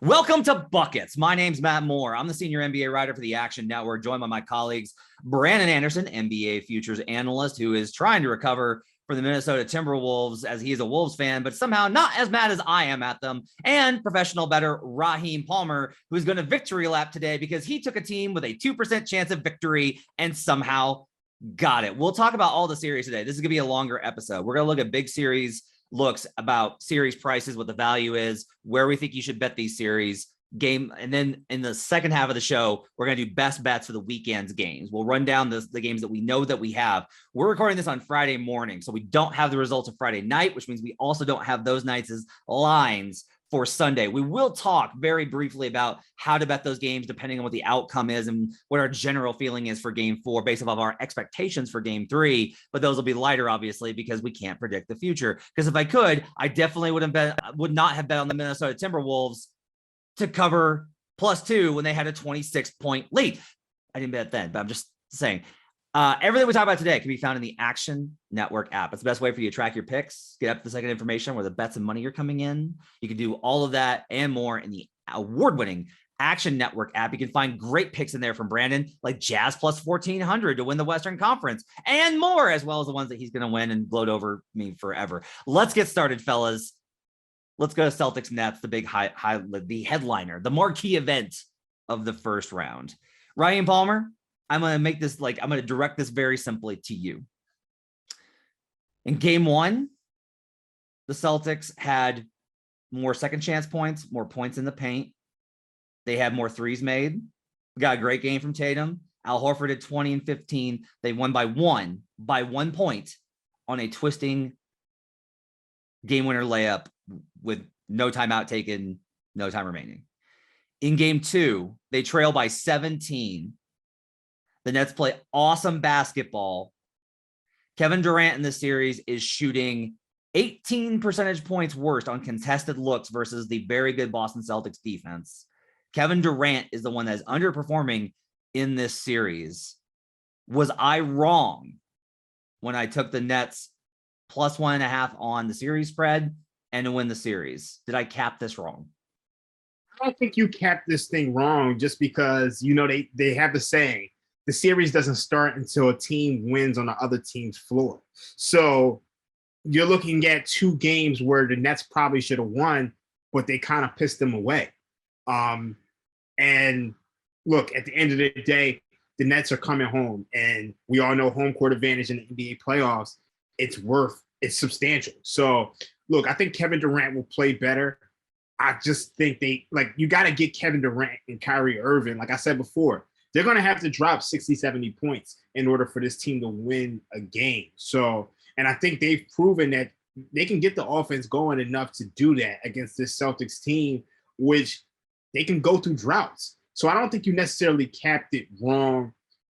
Welcome to Buckets. My name's Matt Moore. I'm the senior NBA writer for the Action Network, joined by my colleagues, Brandon Anderson, NBA futures analyst, who is trying to recover from the Minnesota Timberwolves as he is a Wolves fan, but somehow not as mad as I am at them, and professional bettor Raheem Palmer, who's going to victory lap today because he took a team with a 2% chance of victory and somehow got it. We'll talk about all the series today. This is going to be a longer episode. We're going to look at big series looks about series prices, what the value is, where we think you should bet these series game. And then in the second half of the show, we're going to do best bets for the weekend's games. We'll run down the games that we know that we have. We're recording this on Friday morning, so we don't have the results of Friday night, which means we also don't have those nights as lines for Sunday. We will talk very briefly about how to bet those games depending on what the outcome is and what our general feeling is for game 4 based off of our expectations for game 3, but those will be lighter obviously because we can't predict the future. Because if I could, I definitely would not have bet on the Minnesota Timberwolves to cover +2 when they had a 26-point lead. I didn't bet then, but I'm just saying. Everything we talk about today can be found in the Action Network app. It's the best way for you to track your picks, get up to the second information where the bets and money are coming in. You can do all of that and more in the award-winning Action Network app. You can find great picks in there from Brandon, like Jazz plus 1,400 to win the Western Conference and more, as well as the ones that he's going to win and gloat over me forever. Let's get started, fellas. Let's go to Celtics Nets, the big the headliner, the marquee event of the first round. Raheem Palmer, I'm going to make this I'm going to direct this very simply to you. In game 1, the Celtics had more second chance points, more points in the paint. They had more threes made. We got a great game from Tatum. Al Horford at 20 and 15. They won by 1 point on a twisting game winner layup with no timeout taken, no time remaining. In game 2, they trail by 17. The Nets play awesome basketball. Kevin Durant in this series is shooting 18 percentage points worse on contested looks versus the very good Boston Celtics defense. Kevin Durant is the one that is underperforming in this series. Was I wrong when I took the Nets plus 1.5 on the series spread and to win the series? Did I cap this wrong? I don't think you capped this thing wrong just because, they have the saying, the series doesn't start until a team wins on the other team's floor. So you're looking at 2 games where the Nets probably should have won, but they kind of pissed them away. And look, at the end of the day, the Nets are coming home, and we all know home court advantage in the NBA playoffs. It's substantial. So look, I think Kevin Durant will play better. I just think you got to get Kevin Durant and Kyrie Irving. Like I said before, they're going to have to drop 60, 70 points in order for this team to win a game. So, and I think they've proven that they can get the offense going enough to do that against this Celtics team, which they can go through droughts. So I don't think you necessarily capped it wrong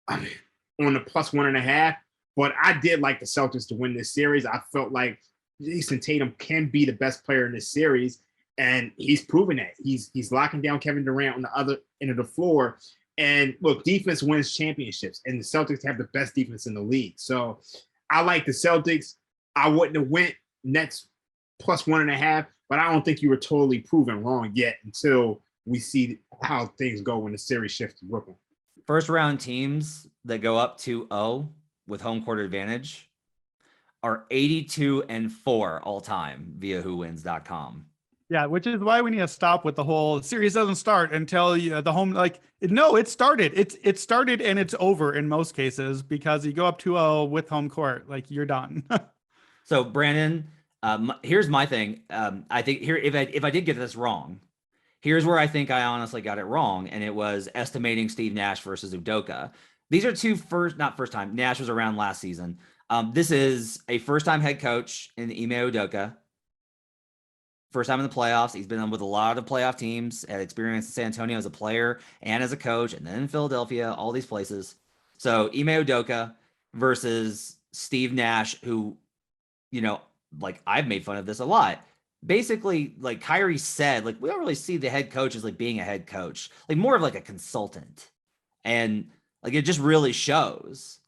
on the plus 1.5, but I did like the Celtics to win this series. I felt like Jason Tatum can be the best player in this series, and he's proven that. He's locking down Kevin Durant on the other end of the floor. And look, defense wins championships, and the Celtics have the best defense in the league. So I like the Celtics. I wouldn't have went Nets plus 1.5, but I don't think you were totally proven wrong yet until we see how things go when the series shifts to Brooklyn. First round teams that go up 2-0 with home court advantage are 82-4 all time via whowins.com. Yeah, which is why we need to stop with the whole series doesn't start until the home, it started. It started and it's over in most cases because you go up 2-0 with home court, you're done. So Brandon, here's my thing. I think here, if I did get this wrong, here's where I think I honestly got it wrong. And it was estimating Steve Nash versus Udoka. These are not first time. Nash was around last season. This is a first-time head coach in Ime Udoka. First time in the playoffs. He's been with a lot of playoff teams, had experience in San Antonio as a player and as a coach, and then in Philadelphia, all these places. So Ime Udoka versus Steve Nash, who, I've made fun of this a lot. Basically, like Kyrie said, we don't really see the head coach as being a head coach, more of a consultant. And it just really shows.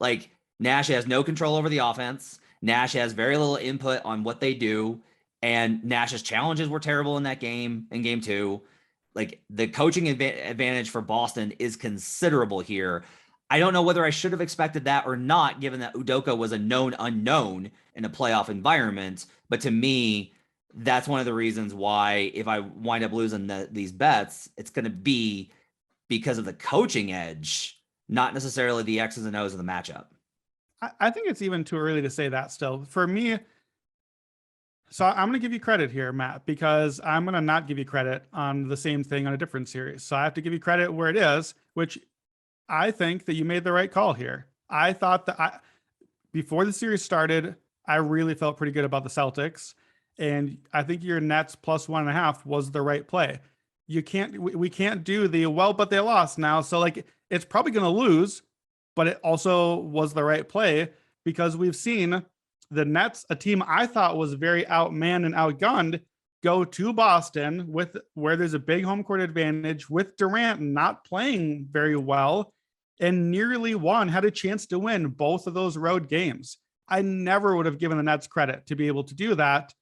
Nash has no control over the offense. Nash has very little input on what they do. And Nash's challenges were terrible in that game, in game 2. like the coaching advantage for Boston is considerable here. I don't know whether I should have expected that or not, given that Udoka was a known unknown in a playoff environment. But to me, that's one of the reasons why if I wind up losing these bets, it's going to be because of the coaching edge, not necessarily the X's and O's of the matchup. I think it's even too early to say that still. For me, so I'm going to give you credit here, Matt, because I'm going to not give you credit on the same thing on a different series. So I have to give you credit where it is, which I think that you made the right call here. I thought that before the series started, I really felt pretty good about the Celtics. And I think your Nets plus 1.5 was the right play. We can't do the, well, but they lost now. So like, it's probably going to lose, but it also was the right play because we've seen the Nets, a team I thought was very outmanned and outgunned, go to Boston where there's a big home court advantage with Durant not playing very well and nearly won, had a chance to win both of those road games. I never would have given the Nets credit to be able to do that.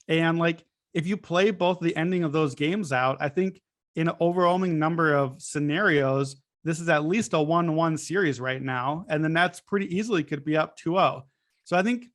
And like, if you play both the ending of those games out, I think in an overwhelming number of scenarios, this is at least a 1-1 series right now. And the Nets pretty easily could be up 2-0. So I think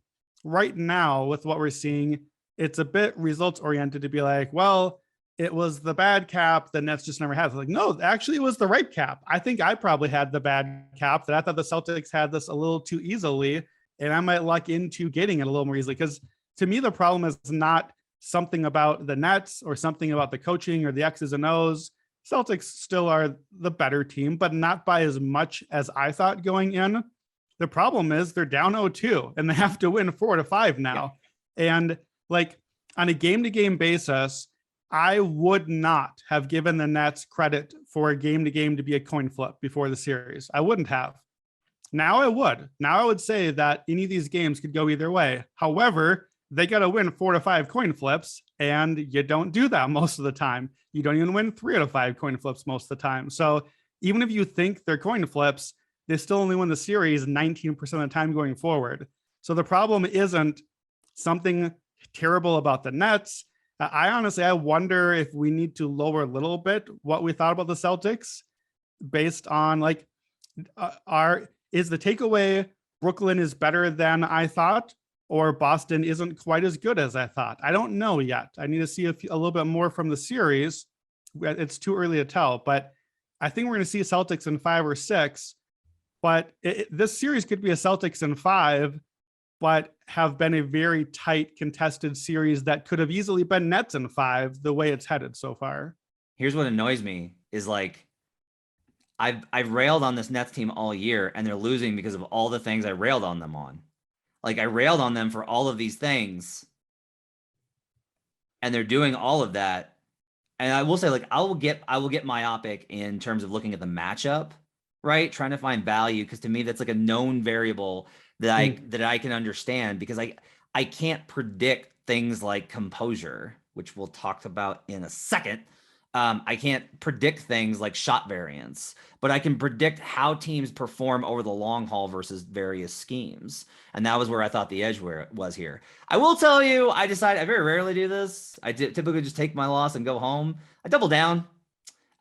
right now with what we're seeing, it's a bit results oriented to be like, well, it was the bad cap. The Nets just never had. Like, no, actually it was the right cap. I think I probably had the bad cap that I thought the Celtics had this a little too easily. And I might luck into getting it a little more easily. Because to me, the problem is not something about the Nets or something about the coaching or the X's and O's. Celtics still are the better team, but not by as much as I thought going in. The problem is they're down 0-2 and they have to win 4-5 now. Yeah. And like on a game-to-game basis, I would not have given the Nets credit for a game-to-game to be a coin flip before the series. I wouldn't have. Now I would. Now I would say that any of these games could go either way. However, they got to win 4-5 coin flips, and you don't do that most of the time. You don't even win 3-5 coin flips most of the time. So even if you think they're coin flips, they still only win the series 19% of the time going forward. So the problem isn't something terrible about the Nets. I wonder if we need to lower a little bit what we thought about the Celtics based on like, is the takeaway Brooklyn is better than I thought, or Boston isn't quite as good as I thought? I don't know yet. I need to see a little bit more from the series. It's too early to tell, but I think we're going to see Celtics in 5 or 6. But this series could be a Celtics in 5, but have been a very tight contested series that could have easily been Nets in 5 the way it's headed so far. Here's what annoys me is like, I've railed on this Nets team all year and they're losing because of all the things I railed on them on. Like I railed on them for all of these things and they're doing all of that. And I will say like, I will get myopic in terms of looking at the matchup, right? Trying to find value. Cause to me, that's like a known variable that I can understand because I can't predict things like composure, which we'll talk about in a second. I can't predict things like shot variance, but I can predict how teams perform over the long haul versus various schemes. And that was where I thought the edge was here. I will tell you, I very rarely do this. I typically just take my loss and go home. I double down.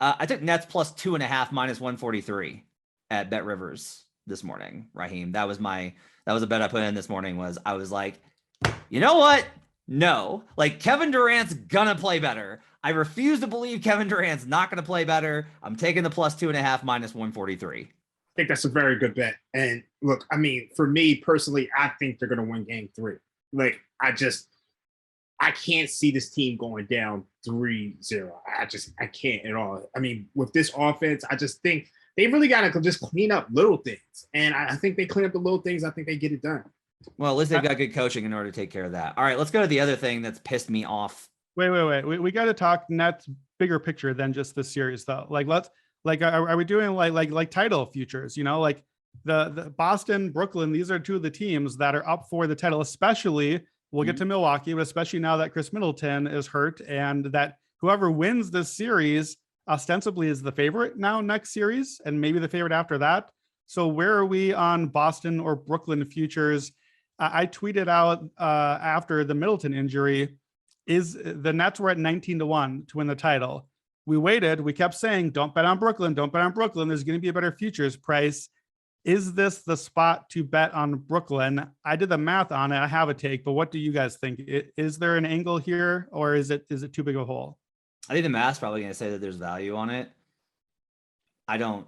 I took Nets plus 2.5 minus 143 at Bet Rivers this morning, Raheem. That was a bet I put in this morning. I was like, you know what? No, like Kevin Durant's gonna play better. I refuse to believe Kevin Durant's not gonna play better. I'm taking the plus 2.5 minus 143. I think that's a very good bet. And look, I mean, for me personally, I think they're gonna win game 3. Like, I can't see this team going down 3-0. I can't at all. I mean, with this offense, I just think they really got to just clean up little things. And I think they clean up the little things. I think they get it done. Well, at least they've got good coaching in order to take care of that. All right, let's go to the other thing that's pissed me off. Wait. We got to talk Nets bigger picture than just this series, though. Like, are we doing like title futures? You know, like the Boston, Brooklyn. These are two of the teams that are up for the title. Especially, we'll get to Milwaukee, but especially now that Chris Middleton is hurt, and that whoever wins this series ostensibly is the favorite now next series, and maybe the favorite after that. So where are we on Boston or Brooklyn futures? I tweeted out after the Middleton injury, is the Nets were at 19-1 to win the title. We waited. We kept saying, don't bet on Brooklyn. Don't bet on Brooklyn. There's going to be a better futures price. Is this the spot to bet on Brooklyn? I did the math on it. I have a take, but what do you guys think? Is there an angle here, or is it too big of a hole? I think the math's probably going to say that there's value on it. I don't.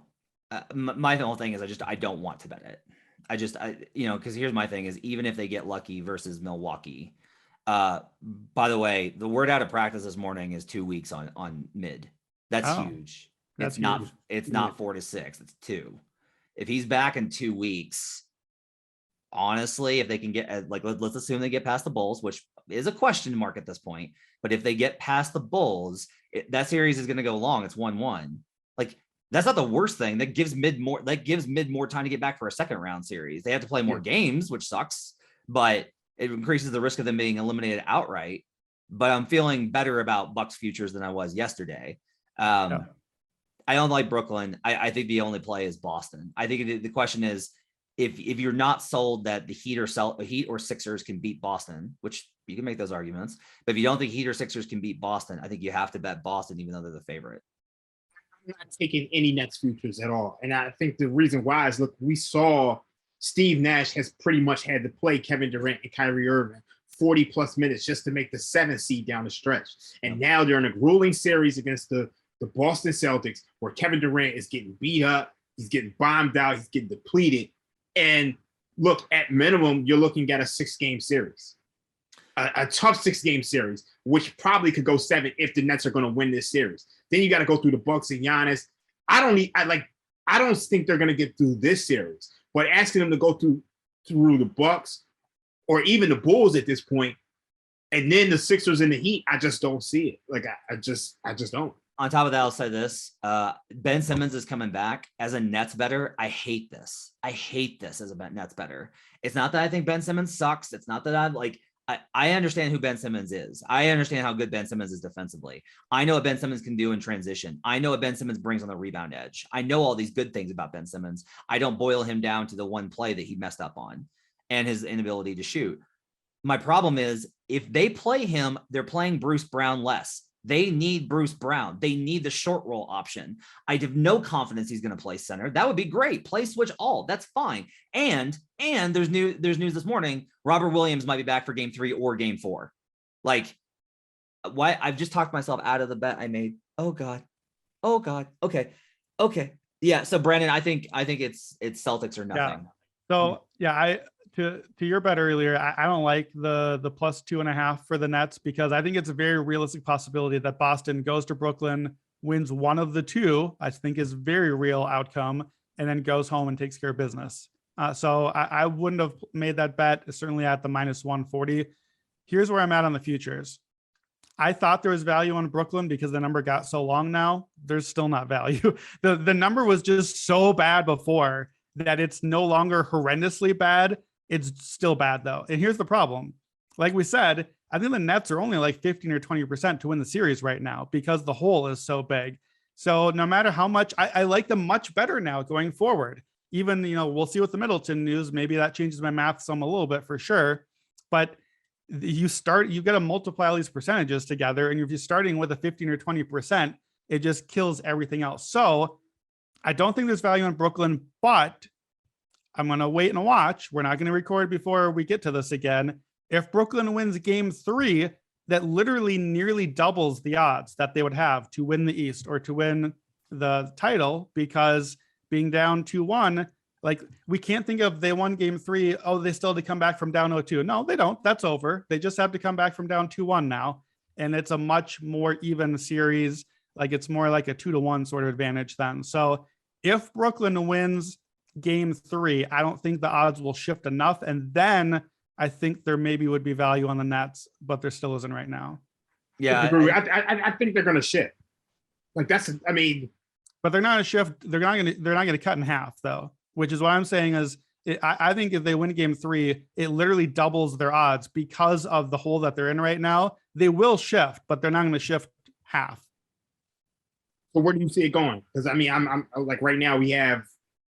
My whole thing is I don't want to bet it. Because here's my thing is, even if they get lucky versus Milwaukee, by the way, the word out of practice this morning is 2 weeks on mid. That's huge. It's not 4 to 6. It's 2. If he's back in 2 weeks, honestly, if they can get let's assume they get past the Bulls, which is a question mark at this point. But if they get past the Bulls, that series is going to go long. It's 1-1. Like, that's not the worst thing. That gives mid more time to get back for a second round series. They have to play more games, which sucks, but it increases the risk of them being eliminated outright. But I'm feeling better about Bucks futures than I was yesterday. I don't like Brooklyn. I think the only play is Boston. I think the question is, if you're not sold that the Heat or Sixers can beat Boston, which you can make those arguments, but if you don't think Heat or Sixers can beat Boston, I think you have to bet Boston, even though they're the favorite. I'm not taking any Nets futures at all. And I think the reason why is, look, we saw Steve Nash has pretty much had to play Kevin Durant and Kyrie Irving 40 plus minutes just to make the 7th seed down the stretch. And now they're in a grueling series against the Boston Celtics, where Kevin Durant is getting beat up, he's getting bombed out, he's getting depleted. And look, at minimum, you're looking at a 6-game series, a tough 6-game series, which probably could go 7 if the Nets are going to win this series. Then you got to go through the Bucks and Giannis. I don't think they're going to get through this series, but asking them to go through the Bucks or even the Bulls at this point, and then the Sixers and the Heat, I just don't see it. Like, I just don't. On top of that, I'll say this. Ben Simmons is coming back. As a Nets bettor, I hate this. I hate this as a Nets bettor. It's not that I think Ben Simmons sucks. It's not that I understand who Ben Simmons is. I understand how good Ben Simmons is defensively. I know what Ben Simmons can do in transition. I know what Ben Simmons brings on the rebound edge. I know all these good things about Ben Simmons. I don't boil him down to the one play that he messed up on and his inability to shoot. My problem is, if they play him, they're playing Bruce Brown less. They need Bruce Brown. They need the short roll option. I have no confidence he's going to play center. That would be great. Play switch all. That's fine. And there's news this morning. Robert Williams might be back for game 3 or game 4. Like, why? I've just talked myself out of the bet I made. Oh God. Okay. Yeah. So Brandon, I think it's Celtics or nothing. Yeah. So to your bet earlier, I don't like the plus 2.5 for the Nets, because I think it's a very realistic possibility that Boston goes to Brooklyn, wins one of the two, I think is very real outcome, and then goes home and takes care of business. So I wouldn't have made that bet, certainly at the minus 140. Here's where I'm at on the futures. I thought there was value on Brooklyn because the number got so long now. There's still not value. The number was just so bad before that it's no longer horrendously bad. It's still bad though. And here's the problem. Like we said, I think the Nets are only like 15 or 20% to win the series right now because the hole is so big. So no matter how much, I like them much better now going forward. Even, we'll see with the Middleton news. Maybe that changes my math some a little bit for sure. But you got to multiply all these percentages together. And if you're starting with a 15 or 20%, it just kills everything else. So I don't think there's value in Brooklyn, but I'm going to wait and watch. We're not going to record before we get to this again. If Brooklyn wins game 3, that literally nearly doubles the odds that they would have to win the East or to win the title, because being down 2-1, like, we can't think of they won game 3. Oh, they still had to come back from down 0-2. No, they don't. That's over. They just have to come back from down 2-1 now. And it's a much more even series. Like, it's more like a 2-1 sort of advantage then. So if Brooklyn wins game 3, I don't think the odds will shift enough. And then I think there maybe would be value on the Nets, but there still isn't right now. Yeah. I think they're going to shift. Like, but they're not going to shift. They're not going to cut in half though, which is what I'm saying is I think if they win game 3, it literally doubles their odds because of the hole that they're in right now. They will shift, but they're not going to shift half. So where do you see it going? Because I'm like, right now we have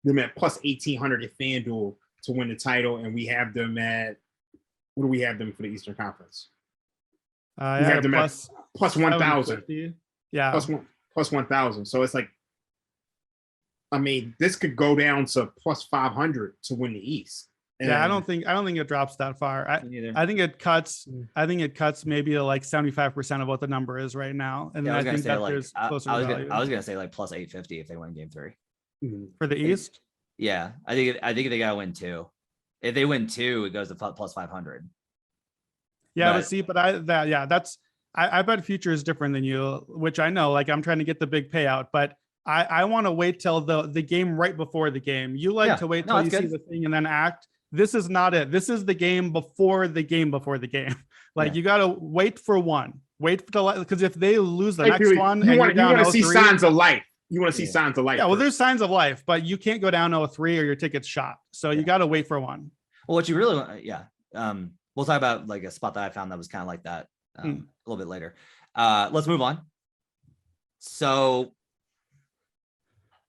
them at plus 1,800 at FanDuel to win the title, and we have them at, what do we have them for the Eastern Conference? We have them at plus 1,000. Yeah. Plus one. plus 1,000. So it's like, I mean, this could go down to plus 500 to win the East. And I don't think it drops that far. I think it cuts. I think it cuts maybe to like 75% of what the number is right now. And then I think that there's closer value. I was gonna say like plus 850 if they win game 3 for the East. Yeah, I think they gotta win 2. If they win 2, it goes to plus 500. Yeah, I bet future is different than you, which I know. Like I'm trying to get the big payout, but I want to wait till the game right before the game. You like to wait till you see the thing and then act. This is not it. This is the game before the game before the game. Like you got to wait for one. Wait for because if they lose the next one, you want to see signs of life. You want to see signs of life. Yeah, well, there's signs of life, but you can't go down 0-3 or your ticket's shot. So you got to wait for one. Well, what you really want, we'll talk about like a spot that I found that was kind of like that a little bit later. Let's move on. So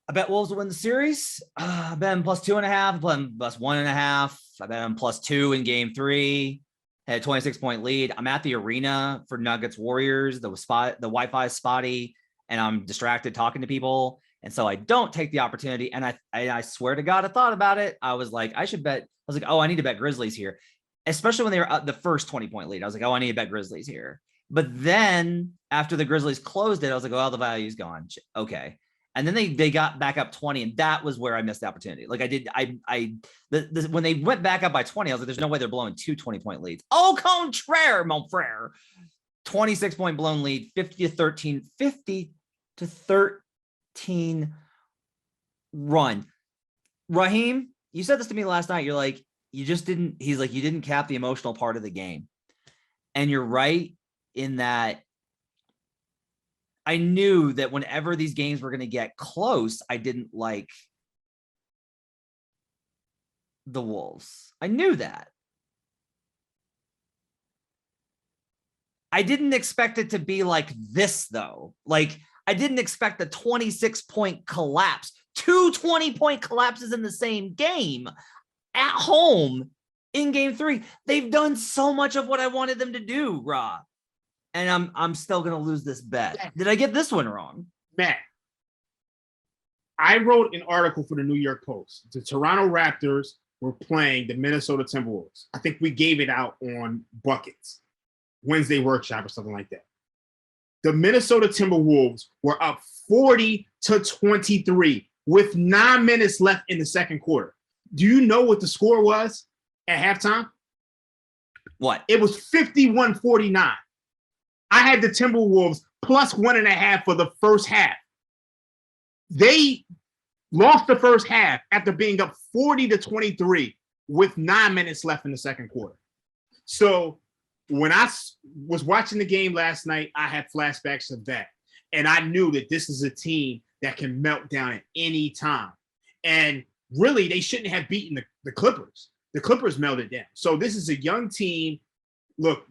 I bet Wolves will win the series. I bet them plus 2.5. I bet them plus 1.5. I bet them plus 2 in game 3. Had a 26-point lead. I'm at the arena for Nuggets Warriors. The Wi-Fi is spotty, and I'm distracted talking to people. And so I don't take the opportunity. And I swear to God, I thought about it. I was like, I was like, oh, I need to bet Grizzlies here. Especially when they were the first 20-point lead. I was like, oh, I need to bet Grizzlies here. But then after the Grizzlies closed it, I was like, well, the value's gone. Okay. And then they got back up 20, and that was where I missed the opportunity. Like when they went back up by 20, I was like, there's no way they're blowing 2 20-point leads. Au contraire, mon frère. 26-point blown lead, 50-13 run. Raheem, you said this to me last night. You're like, you didn't cap the emotional part of the game. And you're right in that I knew that whenever these games were going to get close, I didn't like the Wolves. I knew that. I didn't expect it to be like this, though. Like, I didn't expect the 26-point collapse. 2 20-point collapses in the same game at home in game 3. They've done so much of what I wanted them to do, Ra. And I'm still going to lose this bet. Did I get this one wrong? Matt, I wrote an article for the New York Post. The Toronto Raptors were playing the Minnesota Timberwolves. I think we gave it out on Buckets, Wednesday workshop or something like that. The Minnesota Timberwolves were up 40-23 with 9 minutes left in the second quarter. Do you know what the score was at halftime? What? It was 51-49. I had the Timberwolves plus 1.5 for the first half. They lost the first half after being up 40-23 with 9 minutes left in the second quarter. So when I was watching the game last night, I had flashbacks of that. And I knew that this is a team that can melt down at any time. And really, they shouldn't have beaten the Clippers. The Clippers melted down. So this is a young team. Look,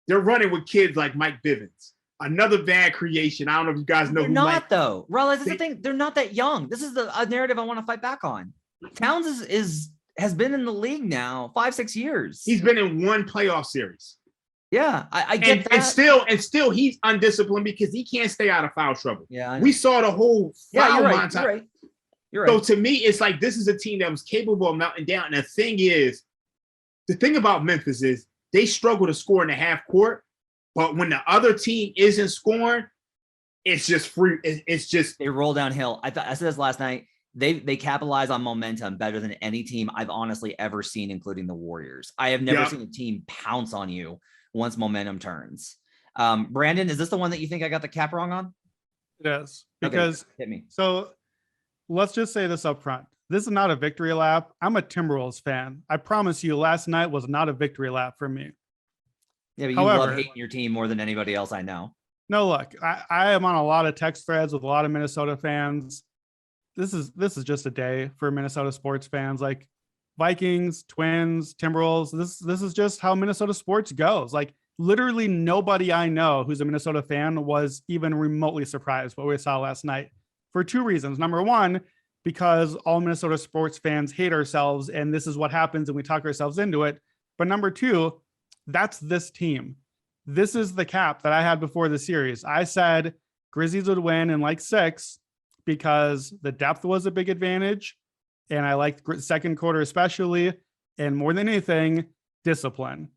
they're running with kids like Mike Bivens. Another bad creation. I don't know if you guys know. They're who not, though. Realize that's the thing. They're not that young. This is a narrative I want to fight back on. Towns has been in the league now 5-6 years. He's been in one playoff series. Yeah, I get that. And still he's undisciplined because he can't stay out of foul trouble. Yeah, we saw the whole foul montage. You're right. So to me, it's like this is a team that was capable of melting down. And the thing about Memphis is they struggle to score in the half court, but when the other team isn't scoring, it's just free. It's just they roll downhill. I said this last night. They capitalize on momentum better than any team I've honestly ever seen, including the Warriors. I have never seen a team pounce on you once momentum turns. Brandon, is this the one that you think I got the cap wrong on? It is, because hit me. So let's just say this up front. This is not a victory lap. I'm a Timberwolves fan. I promise you, last night was not a victory lap for me. Yeah, but you love hating your team more than anybody else I know. No, look, I am on a lot of text threads with a lot of Minnesota fans. This is just a day for Minnesota sports fans. Like Vikings, Twins, Timberwolves. This is just how Minnesota sports goes. Like literally nobody I know who's a Minnesota fan was even remotely surprised what we saw last night for 2 reasons. Number one, because all Minnesota sports fans hate ourselves and this is what happens and we talk ourselves into it. But number 2, that's this team. This is the cap that I had before the series. I said Grizzlies would win in like 6 because the depth was a big advantage. And I liked second quarter especially. And more than anything, discipline.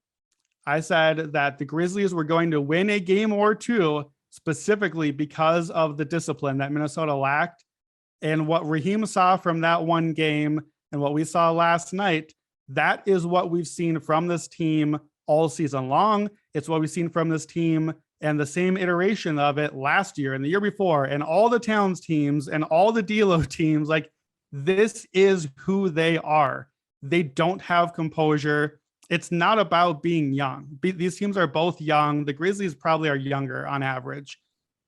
I said that the Grizzlies were going to win a game or two specifically because of the discipline that Minnesota lacked. And what Raheem saw from that one game and what we saw last night, that is what we've seen from this team all season long. It's what we've seen from this team and the same iteration of it last year and the year before and all the Towns teams and all the D'Lo teams. Like, this is who they are. They don't have composure. It's not about being young. These teams are both young. The Grizzlies probably are younger on average.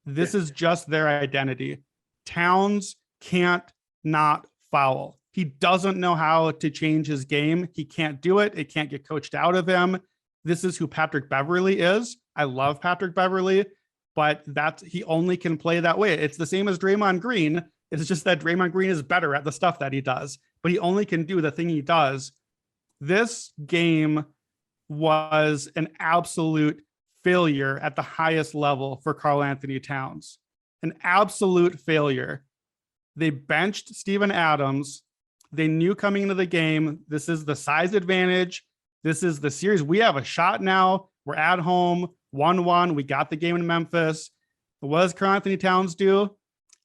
This is just their identity. Towns can't not foul. He doesn't know how to change his game. He can't do it. It can't get coached out of him. This is who Patrick Beverley is. I love Patrick Beverley, but he only can play that way. It's the same as Draymond Green. It's just that Draymond Green is better at the stuff that he does, but he only can do the thing he does. This game was an absolute failure at the highest level for Karl Anthony Towns. An absolute failure. They benched Steven Adams. They knew coming into the game, this is the size advantage. This is the series. We have a shot now. We're at home, 1-1. We got the game in Memphis. What does Karl Anthony Towns do?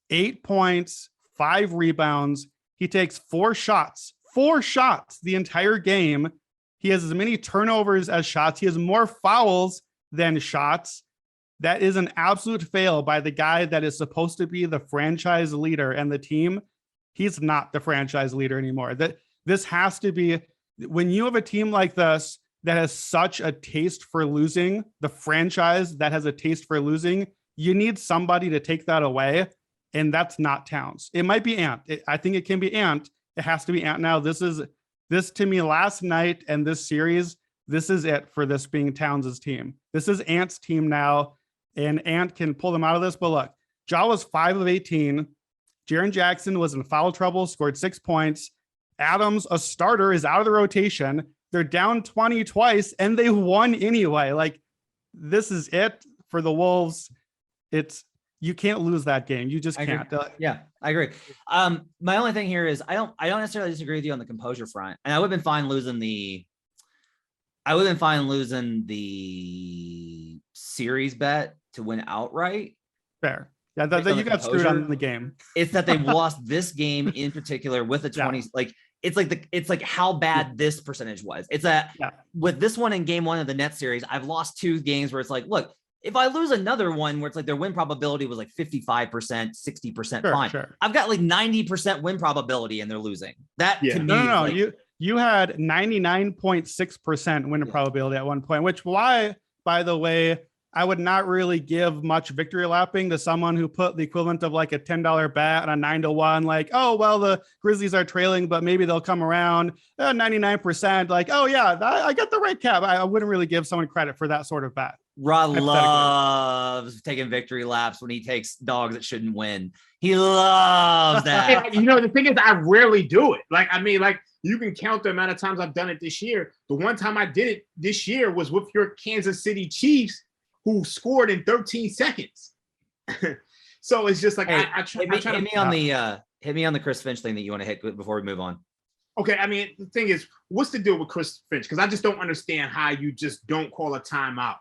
8 points, 5 rebounds. He takes 4 shots the entire game. He has as many turnovers as shots. He has more fouls than shots. That is an absolute fail by the guy that is supposed to be the franchise leader and the team. He's not the franchise leader anymore. This has to be, when you have a team like this that has such a taste for losing, the franchise that has a taste for losing, you need somebody to take that away. And that's not Towns. It might be Ant. I think it can be Ant. It has to be Ant now. This to me last night and this series, this is it for this being Towns' team. This is Ant's team now, and Ant can pull them out of this. But look, Ja was 5 of 18. Jaren Jackson was in foul trouble, scored 6 points. Adams, a starter, is out of the rotation. They're down 20 twice, and they won anyway. Like, this is it for the Wolves. You can't lose that game. You just can't. Yeah, I agree. My only thing here is I don't necessarily disagree with you on the composure front. And I would have been fine losing the series bet to win outright. Fair. Yeah, that you got screwed on the game. It's that they lost this game in particular with the 20s. Like, it's like how bad this percentage was. It's with this one in game 1 of the Nets series, I've lost 2 games where it's like, look, if I lose another one where it's like their win probability was like 55%, 60%, fine. Sure. I've got like 90% win probability and they're losing. That to me, no. You had 99.6% win probability at one point, which by the way, I would not really give much victory lapping to someone who put the equivalent of like a $10 bet on a 9-1, like, oh, well, the Grizzlies are trailing, but maybe they'll come around 99%. Like, oh yeah, I got the right cap. I wouldn't really give someone credit for that sort of bet. Rod loves taking victory laps when he takes dogs that shouldn't win. He loves that. The thing is, I rarely do it. You can count the amount of times I've done it this year. The one time I did it this year was with your Kansas City Chiefs, who scored in 13 seconds. So it's just like, hey, hit me on the Chris Finch thing that you want to hit before we move on. Okay, the thing is, what's the deal with Chris Finch? Because I just don't understand how you just don't call a timeout.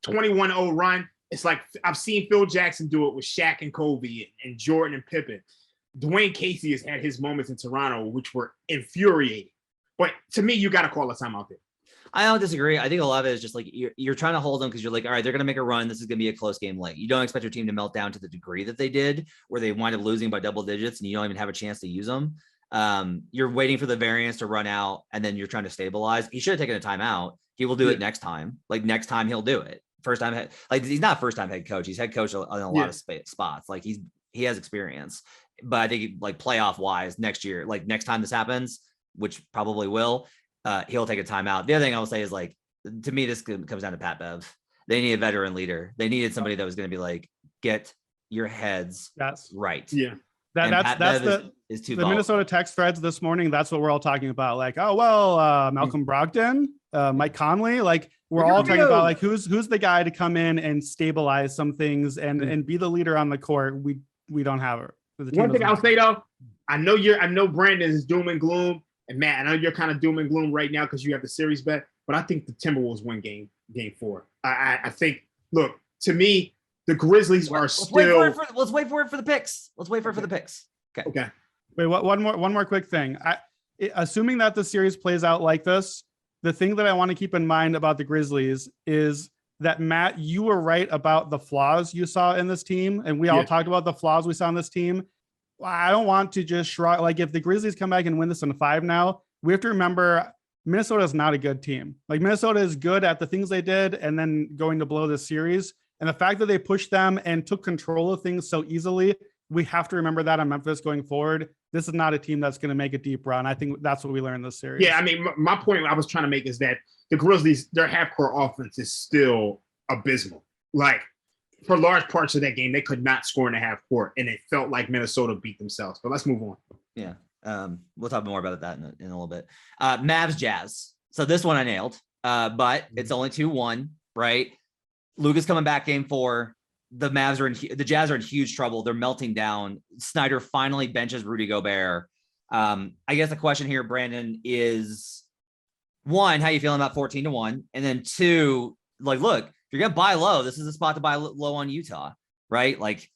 21-0 run. It's like I've seen Phil Jackson do it with Shaq and Kobe and Jordan and Pippen. Dwayne Casey has had his moments in Toronto, which were infuriating. But to me, you got to call a timeout there. I don't disagree. I think a lot of it is just like you're trying to hold them because you're like, all right, they're going to make a run. This is going to be a close game late. You don't expect your team to melt down to the degree that they did, where they wind up losing by double digits and you don't even have a chance to use them. You're waiting for the variance to run out and then you're trying to stabilize. He should have taken a timeout. He will do it next time. Like next time he'll do it. First time, like he's not first time head coach. He's head coach on a lot of spots. Like he has experience, but I think like playoff wise next year, like next time this happens, which probably will, he'll take a timeout. The other thing I will say is like, to me, this comes down to Pat Bev. They need a veteran leader. They needed somebody that was going to be like, get your heads right. Yeah. That's the Minnesota text threads this morning. That's what we're all talking about. Like, oh, well, Malcolm Brogdon, Mike Conley, like we're all talking about like who's the guy to come in and stabilize some things and be the leader on the court. We don't have it. One thing I'll say though, I know Brandon is doom and gloom, and Matt, I know you're kind of doom and gloom right now because you have the series bet, but I think the Timberwolves win game 4. I think, look, to me, the Grizzlies are still. Let's wait for it for the picks. Let's wait for it for the picks. Okay. Wait, one more quick thing. Assuming that the series plays out like this, the thing that I want to keep in mind about the Grizzlies is that, Matt, you were right about the flaws you saw in this team. And we all talked about the flaws we saw in this team. I don't want to just shrug. Like, if the Grizzlies come back and win this in 5 now, we have to remember Minnesota is not a good team. Like, Minnesota is good at the things they did and then going to blow this series. And the fact that they pushed them and took control of things so easily, we have to remember that on Memphis going forward. This is not a team that's going to make a deep run. I think that's what we learned this series. Yeah, I mean, my point I was trying to make is that the Grizzlies, their half-court offense is still abysmal. Like, for large parts of that game, they could not score in the half-court, and it felt like Minnesota beat themselves. But let's move on. Yeah, we'll talk more about that in a little bit. Mavs Jazz. So this one I nailed, but it's only 2-1, right? Luka's coming back game 4. The Jazz are in huge trouble. They're melting down. Snyder finally benches Rudy Gobert. I guess the question here, Brandon, is 1, how you feeling about 14-1? And then 2, like, look, if you're gonna buy low, this is the spot to buy low on Utah, right? Like,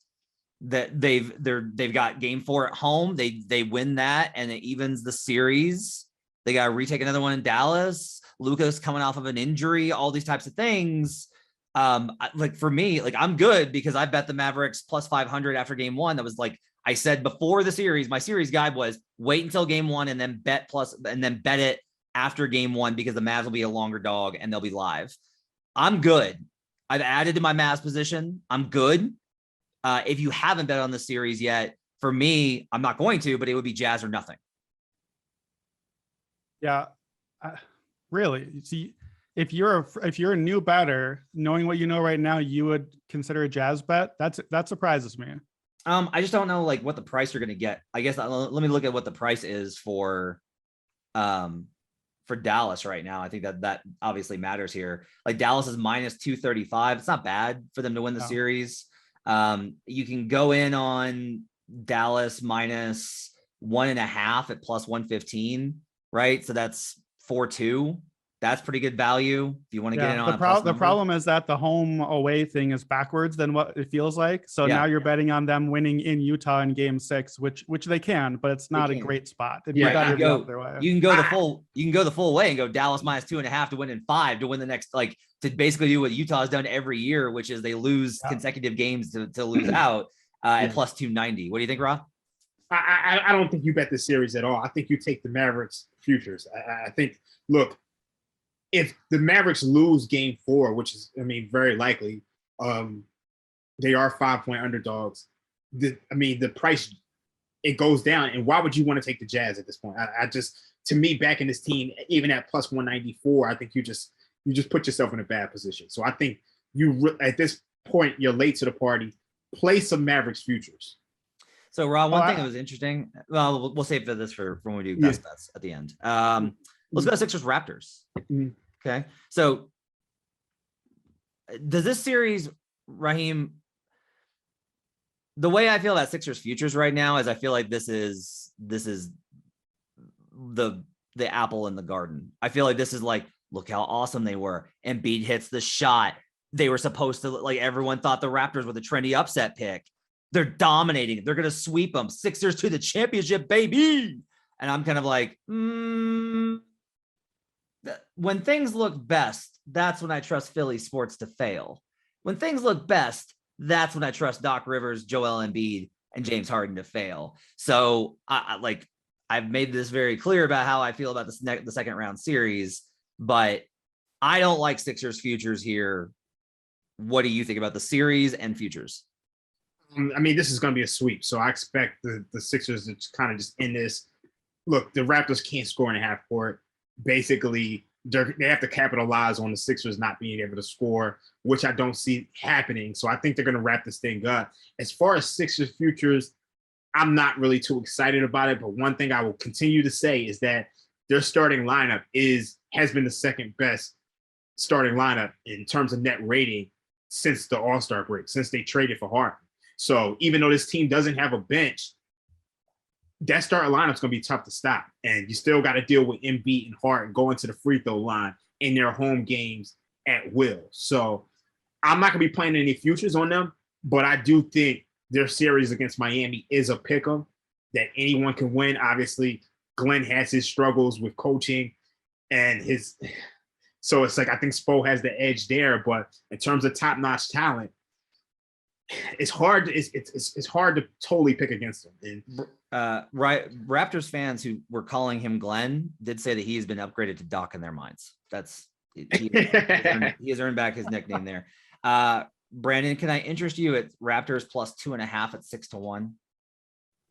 that they've got game 4 at home. They win that and it evens the series. They got to retake another one in Dallas. Luka's coming off of an injury, all these types of things. Like, for me, like, I'm good because I bet the Mavericks plus 500 after game 1. That was, like I said before the series, my series guide was wait until game 1 and then bet it after game 1 because the Mavs will be a longer dog and they'll be live. I'm good. I've added to my Mavs position. I'm good. If you haven't bet on the series yet, for me, I'm not going to, but it would be Jazz or nothing. Yeah, really. See, if you're a new bettor, knowing what you know right now, you would consider a Jazz bet. That surprises me. I just don't know like what the price you're going to get. I guess let me look at what the price is for Dallas right now. I think that obviously matters here. Like, Dallas is minus 235. It's not bad for them to win the series. You can go in on Dallas minus 1.5 at plus 115, right? So that's 4-2. That's pretty good value if you want to get in on the problem is that the home away thing is backwards than what it feels like. So now you're betting on them winning in Utah in game 6, which they can, but it's not a great spot. You can go the full way and go Dallas minus 2.5 to win in 5 to win the next, like, to basically do what Utah has done every year, which is they lose consecutive games to lose out at plus 290. What do you think, Rob? I don't think you bet the series at all. I think you take the Mavericks futures. I think, look, if the Mavericks lose game 4, which is, I mean, very likely, they are 5-point underdogs. The price, it goes down. And why would you want to take the Jazz at this point? I just, to me, backing this team, even at plus 194, I think you just put yourself in a bad position. So I think at this point, you're late to the party. Play some Mavericks futures. So, Rob, one thing that was interesting. Well, we'll save this for when we do best bets at the end. Let's go Sixers Raptors. Okay. So does this series, Raheem, the way I feel about Sixers futures right now is I feel like this is the apple in the garden. I feel like this is like, look how awesome they were. Embiid hits the shot. They were supposed to, like, everyone thought the Raptors were the trendy upset pick. They're dominating. They're going to sweep them. Sixers to the championship, baby. And I'm kind of like, when things look best, that's when I trust Philly sports to fail. When things look best, that's when I trust Doc Rivers, Joel Embiid, and James Harden to fail. So I've made this very clear about how I feel about the second round series, but I don't like Sixers futures here. What do you think about the series and futures? I mean, this is going to be a sweep, so I expect the Sixers to kind of just end this. Look, the Raptors can't score in the half court. Basically, they have to capitalize on the Sixers not being able to score, which I don't see happening. So I think they're going to wrap this thing up. As far as Sixers futures, I'm not really too excited about it. But one thing I will continue to say is that their starting lineup has been the second best starting lineup in terms of net rating since the All-Star break, since they traded for Harden. So even though this team doesn't have a bench, that starting lineup's going to be tough to stop. And you still got to deal with Embiid and Harden going to the free throw line in their home games at will. So I'm not going to be playing any futures on them, but I do think their series against Miami is a pick 'em that anyone can win. Obviously, Glenn has his struggles with coaching and so it's like I think Spo has the edge there, but in terms of top-notch talent, it's hard. It's hard to totally pick against him. And right, Raptors fans who were calling him Glenn did say that he's been upgraded to Doc in their minds. He has earned back his nickname there. Brandon, can I interest you at Raptors plus 2.5 at 6-1?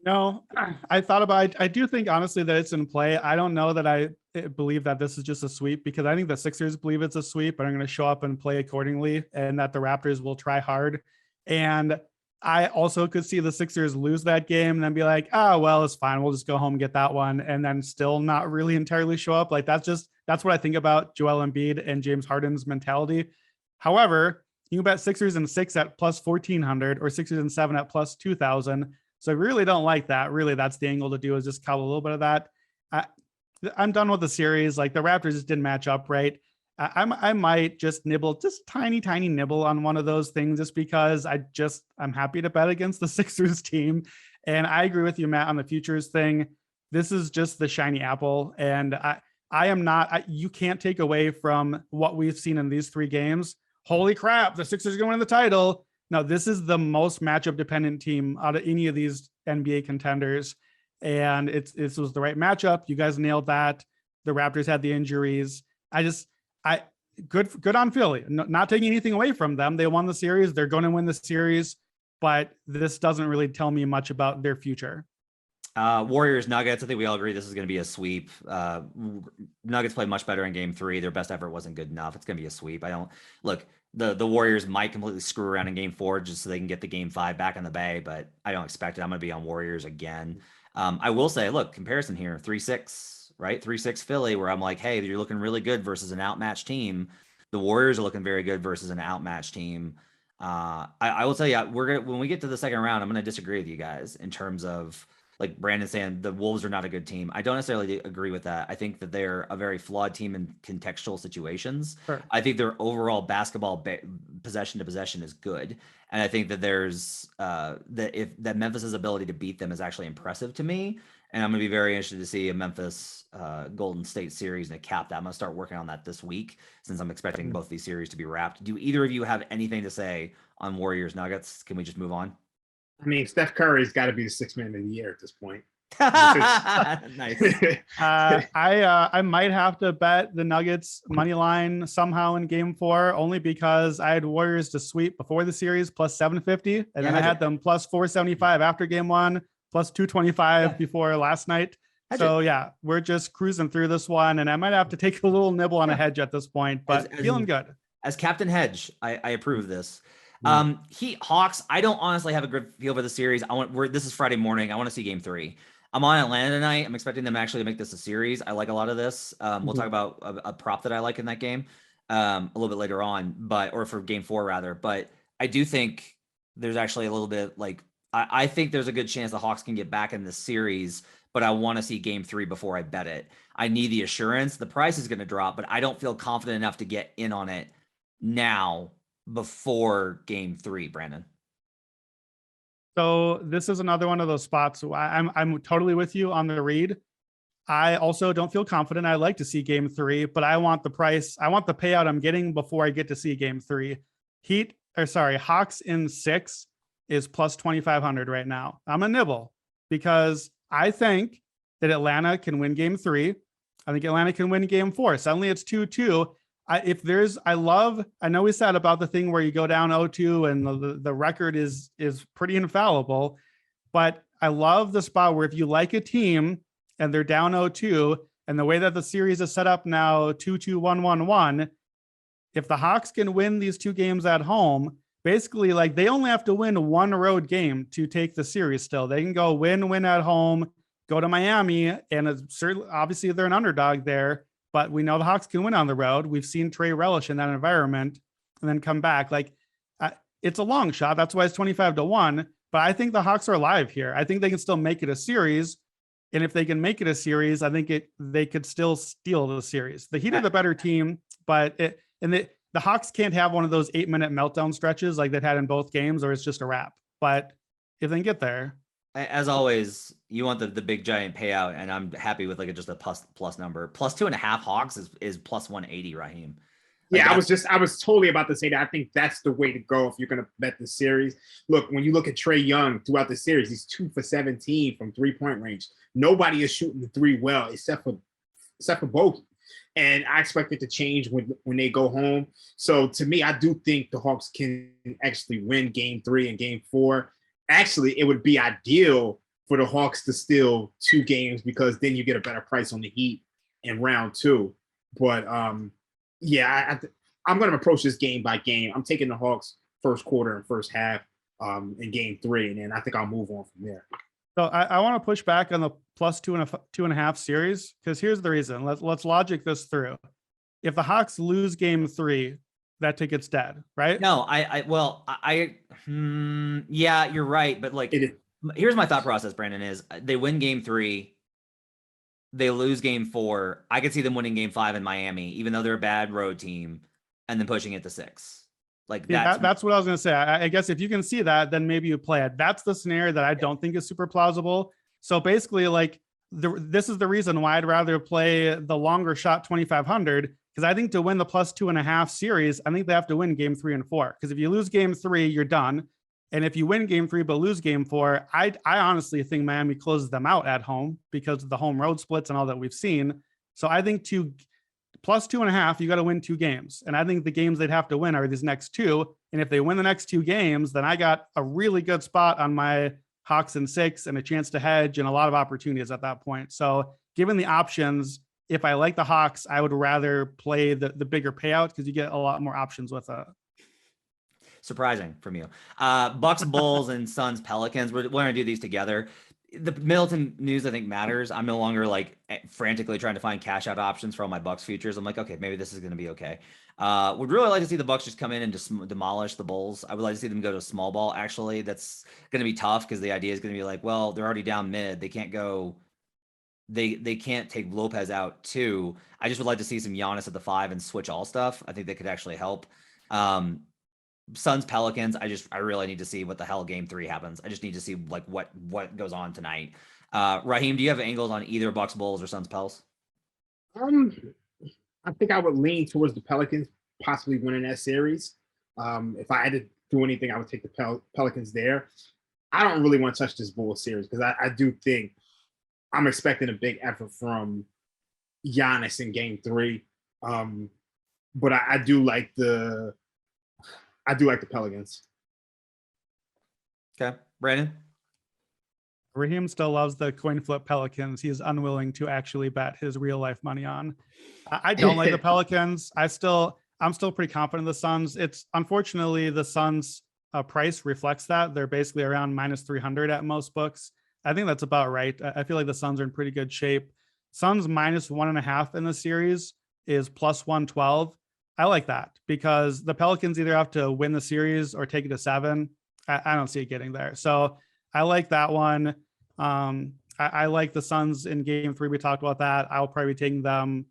No, I thought about. I do think honestly that it's in play. I don't know that I believe that this is just a sweep, because I think the Sixers believe it's a sweep, but I'm going to show up and play accordingly, and that the Raptors will try hard. And I also could see the Sixers lose that game and then be like, oh, well, it's fine. We'll just go home and get that one. And then still not really entirely show up. Like that's what I think about Joel Embiid and James Harden's mentality. However, you can bet Sixers and 6 at plus 1,400 or Sixers and 7 at plus 2,000. So I really don't like that. Really, that's the angle to do, is just cover a little bit of that. I'm done with the series. Like the Raptors just didn't match up right. I might just nibble, just tiny nibble on one of those things, just because I'm happy to bet against the Sixers team. And I agree with you, Matt, on the futures thing. This is just the shiny apple. And I am not, you can't take away from what we've seen in these 3 games. Holy crap, the Sixers are going to win the title. No, this is the most matchup dependent team out of any of these NBA contenders. And this was the right matchup. You guys nailed that. The Raptors had the injuries. Good on Philly. Not taking anything away from them. They won the series. They're going to win the series, but this doesn't really tell me much about their future. Warriors Nuggets. I think we all agree this is going to be a sweep. Nuggets played much better in game 3. Their best effort wasn't good enough. It's going to be a sweep. The Warriors might completely screw around in game 4 just so they can get the game 5 back in the Bay, but I don't expect it. I'm going to be on Warriors again. I will say, look, comparison here, 3-6. Right, 3-6 Philly, where I'm like, hey, you're looking really good versus an outmatched team. The Warriors are looking very good versus an outmatched team. I will tell you, when we get to the second round, I'm gonna disagree with you guys in terms of, like Brandon saying the Wolves are not a good team. I don't necessarily agree with that. I think that they're a very flawed team in contextual situations. Sure. I think their overall basketball possession to possession is good, and I think that there's that Memphis's ability to beat them is actually impressive to me. And I'm going to be very interested to see a Memphis Golden State series and a cap that. I'm going to start working on that this week, since I'm expecting both these series to be wrapped. Do either of you have anything to say on Warriors Nuggets? Can we just move on? I mean, Steph Curry's got to be the 6th man of the year at this point. Nice. I might have to bet the Nuggets money line somehow in game 4, only because I had Warriors to sweep before the series plus 750, and then I had them plus 475 after game 1. Plus 225 before last night. So yeah, we're just cruising through this one, and I might have to take a little nibble on a hedge at this point, but feeling good. As Captain Hedge, I approve of this. Heat Hawks, I don't honestly have a good feel for the series. This is Friday morning. I want to see game 3. I'm on Atlanta tonight. I'm expecting them actually to make this a series. I like a lot of this. We'll talk about a prop that I like in that game a little bit later on, or for game 4 rather. But I do think there's actually a little bit like, I think there's a good chance the Hawks can get back in this series, but I want to see game 3 before I bet it. I need the assurance. The price is going to drop, but I don't feel confident enough to get in on it now before game 3, Brandon. So this is another one of those spots. I'm totally with you on the read. I also don't feel confident. I like to see game 3, but I want the price. I want the payout I'm getting before I get to see game 3. Hawks in 6 is plus 2,500 right now. I'm a nibble because I think that Atlanta can win game 3. I think Atlanta can win game 4. Suddenly it's 2-2. I know we said about the thing where you go down 0-2 and the record is pretty infallible, but I love the spot where if you like a team and they're down 0-2, and the way that the series is set up now, 2-2, 1-1-1, if the Hawks can win these 2 games at home, basically, like they only have to win 1 road game to take the series still. They can go win at home, go to Miami, and obviously they're an underdog there, but we know the Hawks can win on the road. We've seen Trey relish in that environment and then come back. Like it's a long shot. That's why it's 25-1. But I think the Hawks are alive here. I think they can still make it a series. And if they can make it a series, I think they could still steal the series. The Heat are the better team, but the Hawks can't have one of those 8-minute meltdown stretches like they've had in both games, or it's just a wrap. But if they can get there. As always, you want the big giant payout, and I'm happy with just a plus number. Plus 2.5 Hawks is plus 180, Raheem. Yeah, I was totally about to say that. I think that's the way to go if you're going to bet the series. Look, when you look at Trae Young throughout the series, he's 2 for 17 from 3-point range. Nobody is shooting the three well except for Bogey. And I expect it to change when they go home. So to me, I do think the Hawks can actually win Game 3 and Game 4. Actually, it would be ideal for the Hawks to steal 2 games because then you get a better price on the Heat in round 2. But yeah, I'm going to approach this game by game. I'm taking the Hawks first quarter and first half in Game 3, and then I think I'll move on from there. So I want to push back on the plus 2.5 series because here's the reason. Let's logic this through. If the Hawks lose Game 3, that ticket's dead, right? No, yeah, you're right. But here's my thought process, Brandon, is they win Game 3, they lose Game 4. I could see them winning Game 5 in Miami, even though they're a bad road team, and then pushing it to 6. That's what I was going to say. I guess if you can see that, then maybe you play it. That's the scenario that I don't think is super plausible. So basically, this is the reason why I'd rather play the longer shot 2,500, because I think to win the plus 2.5 series, I think they have to win Game 3 and 4. Because if you lose Game 3, you're done. And if you win Game 3 but lose Game 4, I honestly think Miami closes them out at home because of the home road splits and all that we've seen. So I think plus 2.5, you got to win 2 games. And I think the games they'd have to win are these next 2. And if they win the next 2 games, then I got a really good spot on my Hawks in 6 and a chance to hedge and a lot of opportunities at that point. So given the options, if I like the Hawks, I would rather play the bigger payout because you get a lot more options with it. Surprising from you. Bucks, Bulls, and Suns, Pelicans. We're going to do these together. The Middleton news, I think, matters. I'm no longer frantically trying to find cash out options for all my Bucks futures. I'm like, okay, maybe this is going to be okay. Would really like to see the Bucks just come in and just demolish the Bulls. I would like to see them go to small ball. Actually, that's going to be tough because the idea is going to be well, they're already down mid. They can't go. They can't take Lopez out too. I just would like to see some Giannis at the 5 and switch all stuff. I think that could actually help. Suns, Pelicans. I really need to see what the hell Game 3 happens. I just need to see what goes on tonight. Raheem, do you have angles on either Bucks, Bulls, or Suns, Pels? I think I would lean towards the Pelicans possibly winning that series. If I had to do anything, I would take the Pelicans there. I don't really want to touch this Bulls series because I do think I'm expecting a big effort from Giannis in Game 3. But I do like the Pelicans. Okay. Brandon? Raheem still loves the coin flip Pelicans. He is unwilling to actually bet his real life money on. I don't like the Pelicans. I'm still pretty confident in the Suns. It's unfortunately the Suns price reflects that. They're basically around minus 300 at most books. I think that's about right. I feel like the Suns are in pretty good shape. Suns minus 1.5 in the series is plus 112. I like that because the Pelicans either have to win the series or take it to 7. I don't see it getting there. So I like that one. I like the Suns in Game 3. We talked about that. I'll probably be taking them.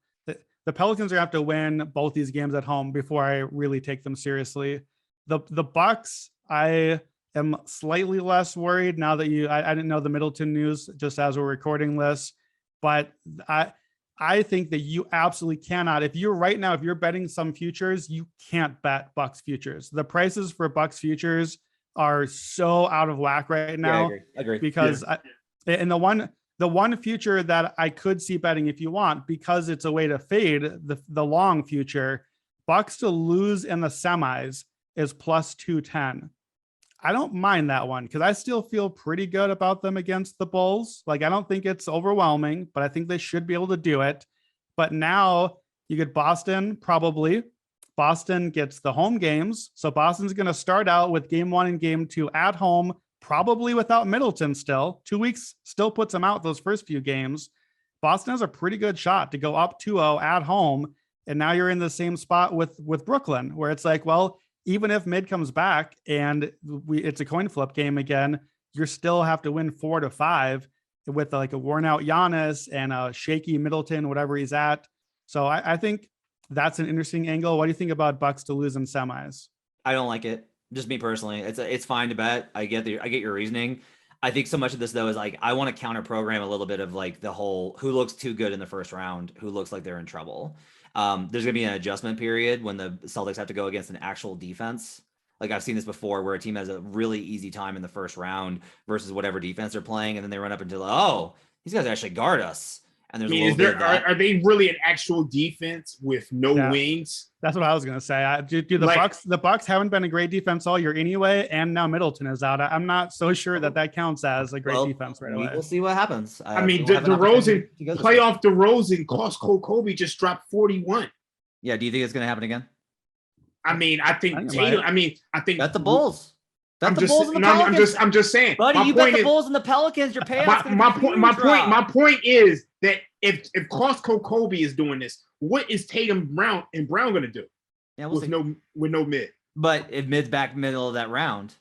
The Pelicans are going to have to win both these games at home before I really take them seriously. The Bucks, I am slightly less worried now that I didn't know the Middleton news just as we're recording this, but I think that you absolutely cannot. If you're betting some futures, you can't bet Bucks futures. The prices for Bucks futures are so out of whack right now. Yeah, I agree. Because and the one future that I could see betting if you want, because it's a way to fade the long future, Bucks to lose in the semis is plus 210. I don't mind that one because I still feel pretty good about them against the Bulls. I don't think it's overwhelming, but I think they should be able to do it. But now you get Boston, probably. Boston gets the home games. So Boston's going to start out with Game 1 and Game 2 at home, probably without Middleton still. 2 weeks still puts them out those first few games. Boston has a pretty good shot to go up 2-0 at home. And now you're in the same spot with Brooklyn, where it's like, well, even if Mid comes back and it's a coin flip game again, you still have to win 4-5 with like a worn out Giannis and a shaky Middleton, whatever he's at. So I think that's an interesting angle. What do you think about Bucks to lose in semis? I don't like it. Just me personally. It's fine to bet. I get your reasoning. I think so much of this though is like I want to counter program a little bit of like the whole who looks too good in the first round, who looks like they're in trouble. There's gonna be an adjustment period when the Celtics have to go against an actual defense. Like I've seen this before where a team has a really easy time in the first round versus whatever defense they're playing, and then they run up until, oh, these guys actually guard us. And there's a little bit of that. Are they really an actual defense with no wings? That's what I was gonna say. The Bucks haven't been a great defense all year anyway, and now Middleton is out. I'm not so sure that counts as a great defense right away. We'll see what happens. DeRozan, playoff DeRozan, Costco Kobe just dropped 41. Yeah, do you think it's gonna happen again? I think Tatum. I think bet the Bulls. I'm just saying. Buddy, you bet the Bulls and the Pelicans. Your payouts. My point is that if Costco Kobe is doing this, what is Tatum Brown going to do? Yeah, with no mid. But if mid's back middle of that round.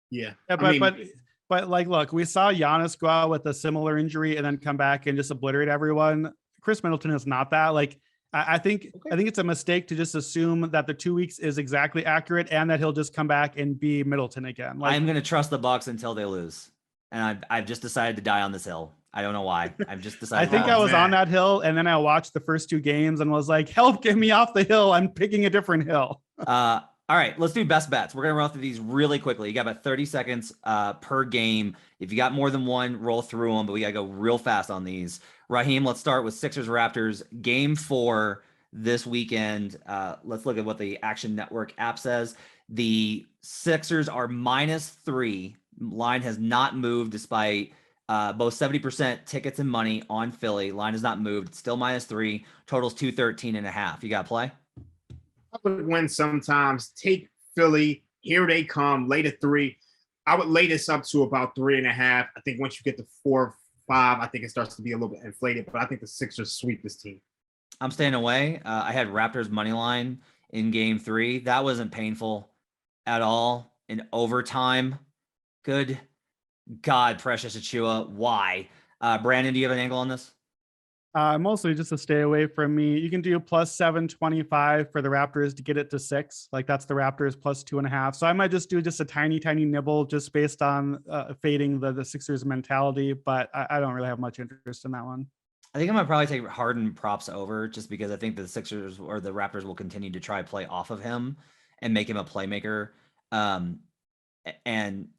Yeah. But like, look, we saw Giannis go out with a similar injury and then come back and just obliterate everyone. Chris Middleton is not that. Like, I think it's a mistake to just assume that the 2 weeks is exactly accurate and that he'll just come back and be Middleton again. Like, I'm going to trust the Bucks until they lose. And I've just decided to die on this hill. I don't know why. I've just decided. I think I was on that hill and then I watched the first 2 games and was like, help, get me off the hill. I'm picking a different hill. All right, let's do best bets. We're going to run through these really quickly. You got about 30 seconds per game. If you got more than one, roll through them, but we got to go real fast on these. Raheem, let's start with Sixers Raptors game 4 this weekend. Let's look at what the Action Network app says. The Sixers are -3. Line has not moved despite both 70% tickets and money on Philly. Line has not moved. It's still -3. Totals 213.5. You got to play? I would win sometimes. Take Philly. Here they come. Lay to 3. I would lay this up to about 3.5. I think once you get to 4, 5, I think it starts to be a little bit inflated, but I think the Sixers sweep this team. I'm staying away. I had Raptors money line in game 3. That wasn't painful at all. In overtime. Good God, Precious Achua. Why? Brandon, do you have an angle on this? Mostly just to stay away from me. You can do +725 for the Raptors to get it to 6. Like that's the Raptors +2.5. So I might just do a tiny nibble just based on fading the Sixers mentality, but I don't really have much interest in that one. I think I'm going to probably take Harden props over just because I think the Sixers or the Raptors will continue to try play off of him and make him a playmaker and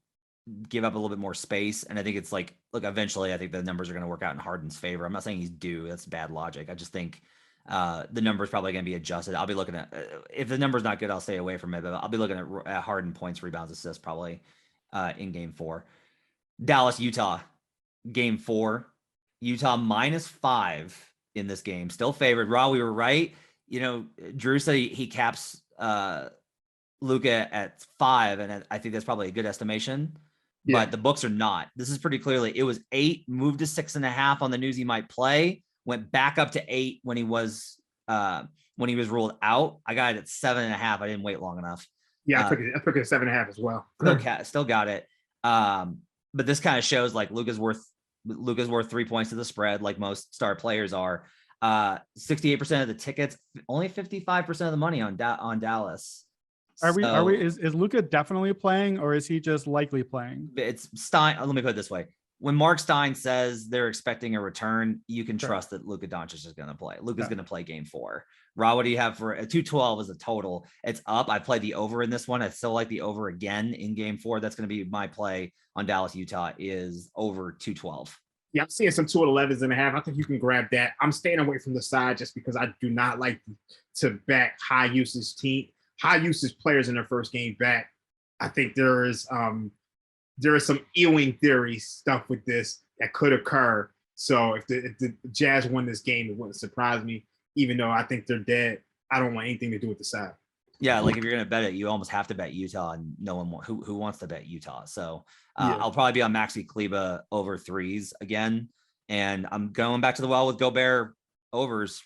give up a little bit more space. And I think it's like, look, eventually I think the numbers are going to work out in Harden's favor. I'm not saying he's due. That's bad logic. I just think the number is probably going to be adjusted. I'll be looking at, if the number's not good, I'll stay away from it, but I'll be looking at Harden points, rebounds, assists probably in game 4. Dallas, Utah, game 4. Utah -5 in this game, still favored. Raw, we were right. You know, Drew said he caps Luka at 5, and I think that's probably a good estimation. Yeah. But the books are not. This is pretty clearly it was 8, moved to 6.5 on the news he might play, went back up to 8 when he was ruled out. I got it at 7.5. I didn't wait long enough. Yeah, I took it at 7.5 as well. Still got it. But this kind of shows like Luka's worth 3 points to the spread, like most star players are. 68% of the tickets, only 55% of the money on Dallas. Is Luka definitely playing or is he just likely playing? It's Stein. Let me put it this way. When Mark Stein says they're expecting a return, you can trust that Luka Doncic is going to play. Luka's going to play game 4. Raw, what do you have for a 212 as a total? It's up. I played the over in this one. I still like the over again in game 4. That's going to be my play on Dallas, Utah is over 212. Yeah, I'm seeing some 211.5. I think you can grab that. I'm staying away from the side just because I do not like to back high usage players in their first game back. I think there is some Ewing theory stuff with this that could occur. So if the Jazz won this game, it wouldn't surprise me. Even though I think they're dead, I don't want anything to do with the side. Yeah, like if you're gonna bet it, you almost have to bet Utah, and no one who wants to bet Utah. So I'll probably be on Maxi Kleba over threes again, and I'm going back to the well with Gobert overs.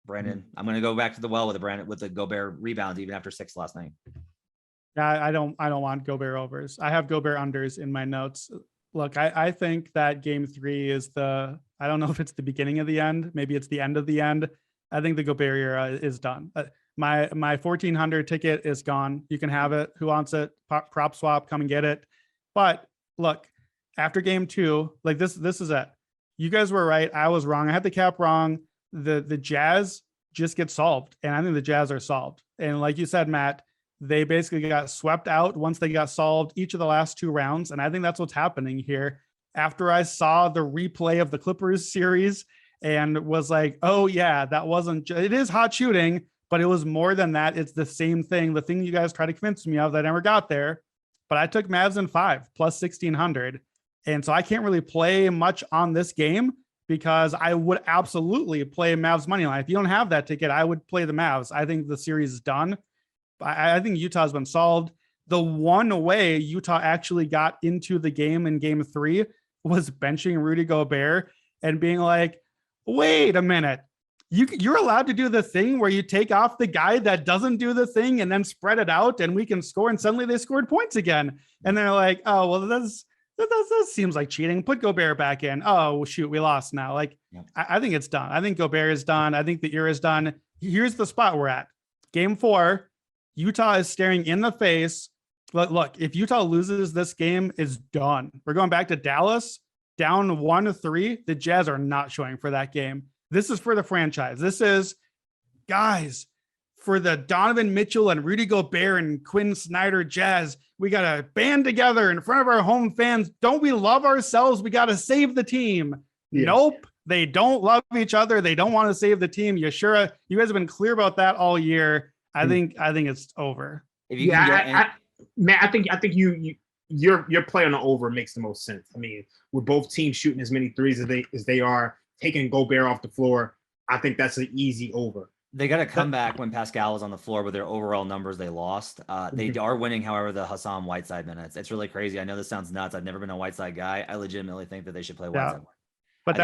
Brandon, I'm gonna go back to the well with the Gobert rebounds even after 6 last night. I don't want Gobert overs. I have Gobert unders in my notes. Look, I think that game 3 is I don't know if it's the beginning of the end. Maybe it's the end of the end. I think the Gobert era is done. My 1400 ticket is gone. You can have it. Who wants it? Prop swap, come and get it. But look, after game 2, like this is it. You guys were right. I was wrong. I had the cap wrong. The Jazz just get solved. And I think the Jazz are solved. And like you said, Matt, they basically got swept out once they got solved each of the last 2 rounds. And I think that's what's happening here. After I saw the replay of the Clippers series and was like, oh yeah, that wasn't, it is hot shooting, but it was more than that. It's the same thing. The thing you guys tried to convince me of that I never got there, but I took Mavs in 5 plus 1600. And so I can't really play much on this game because I would absolutely play Mavs money line. If you don't have that ticket, I would play the Mavs. I think the series is done. I think Utah's been solved. The one way Utah actually got into the game in game 3 was benching Rudy Gobert and being like, wait a minute. You're allowed to do the thing where you take off the guy that doesn't do the thing and then spread it out and we can score. And suddenly they scored points again. And they're like, oh, well, that seems like cheating. Put Gobert back in. Oh, shoot, we lost now. Like, yep. I think it's done. I think Gobert is done. I think the era is done. Here's the spot we're at. Game 4, Utah is staring in the face. Look, if Utah loses this game, it's done. We're going back to Dallas, down 1-3. The Jazz are not showing for that game. This is for the franchise. This is, guys, for the Donovan Mitchell and Rudy Gobert and Quinn Snyder Jazz. We got to band together in front of our home fans. Don't we love ourselves? We got to save the team. Yes. Nope. They don't love each other. They don't want to save the team. You guys have been clear about that all year. I think it's over. Man, I think your play on the over makes the most sense. I mean, with both teams shooting as many threes as they are, taking Gobert off the floor, I think that's an easy over. They got to come back when Pascal was on the floor with their overall numbers they lost. They are winning, however, the Hassan Whiteside minutes. It's really crazy. I know this sounds nuts. I've never been a Whiteside guy. I legitimately think that they should play Whiteside. Yeah. But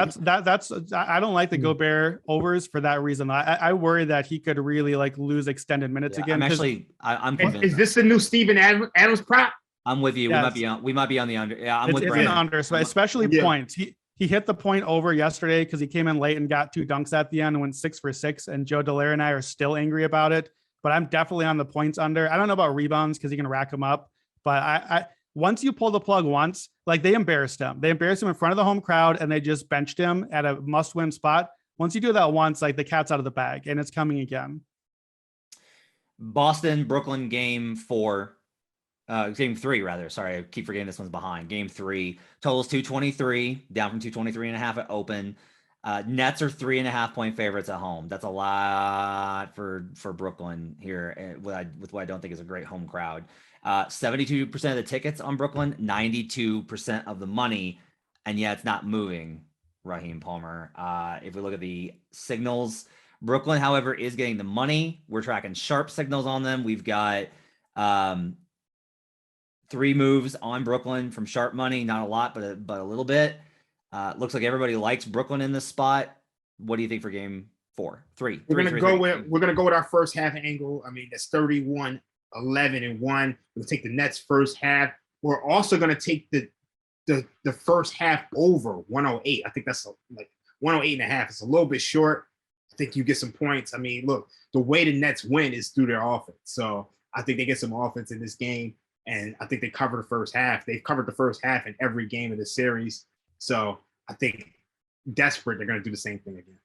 I don't like the Gobert overs for that reason. I worry that he could really like lose extended minutes again. I'm convinced. Is this the new Steven Adams prop? I'm with you. Yes. We might be on the under. Yeah, I'm with Brandon. It's an under, especially points. He hit the point over yesterday because he came in late and got 2 dunks at the end and went 6 for 6. And Joe Dallaire and I are still angry about it. But I'm definitely on the points under. I don't know about rebounds because he can rack them up. But I once you pull the plug once, like they embarrassed him. They embarrassed him in front of the home crowd and they just benched him at a must-win spot. Once you do that once, like the cat's out of the bag and it's coming again. Boston, Brooklyn game 3 rather. Sorry, I keep forgetting this one's behind. Game 3 totals 223, down from 223.5 at open. Nets are 3.5 point favorites at home. That's a lot for Brooklyn here with what I don't think is a great home crowd. 72% of the tickets on Brooklyn, 92% of the money, and yeah, it's not moving. Raheem Palmer. If we look at the signals, Brooklyn, however, is getting the money. We're tracking sharp signals on them. We've got 3 moves on Brooklyn from sharp money, not a lot, but a little bit. Looks like everybody likes Brooklyn in this spot. What do you think for game 4? 3. We're gonna go with our first half angle. I mean, that's 31-11-1. We'll take the Nets first half. We're also gonna take the first half over 108. I think that's like 108.5. It's a little bit short. I think you get some points. I mean, look, the way the Nets win is through their offense. So I think they get some offense in this game. And I think they cover the first half. They've covered the first half in every game of the series. So I think desperate, they're going to do the same thing again.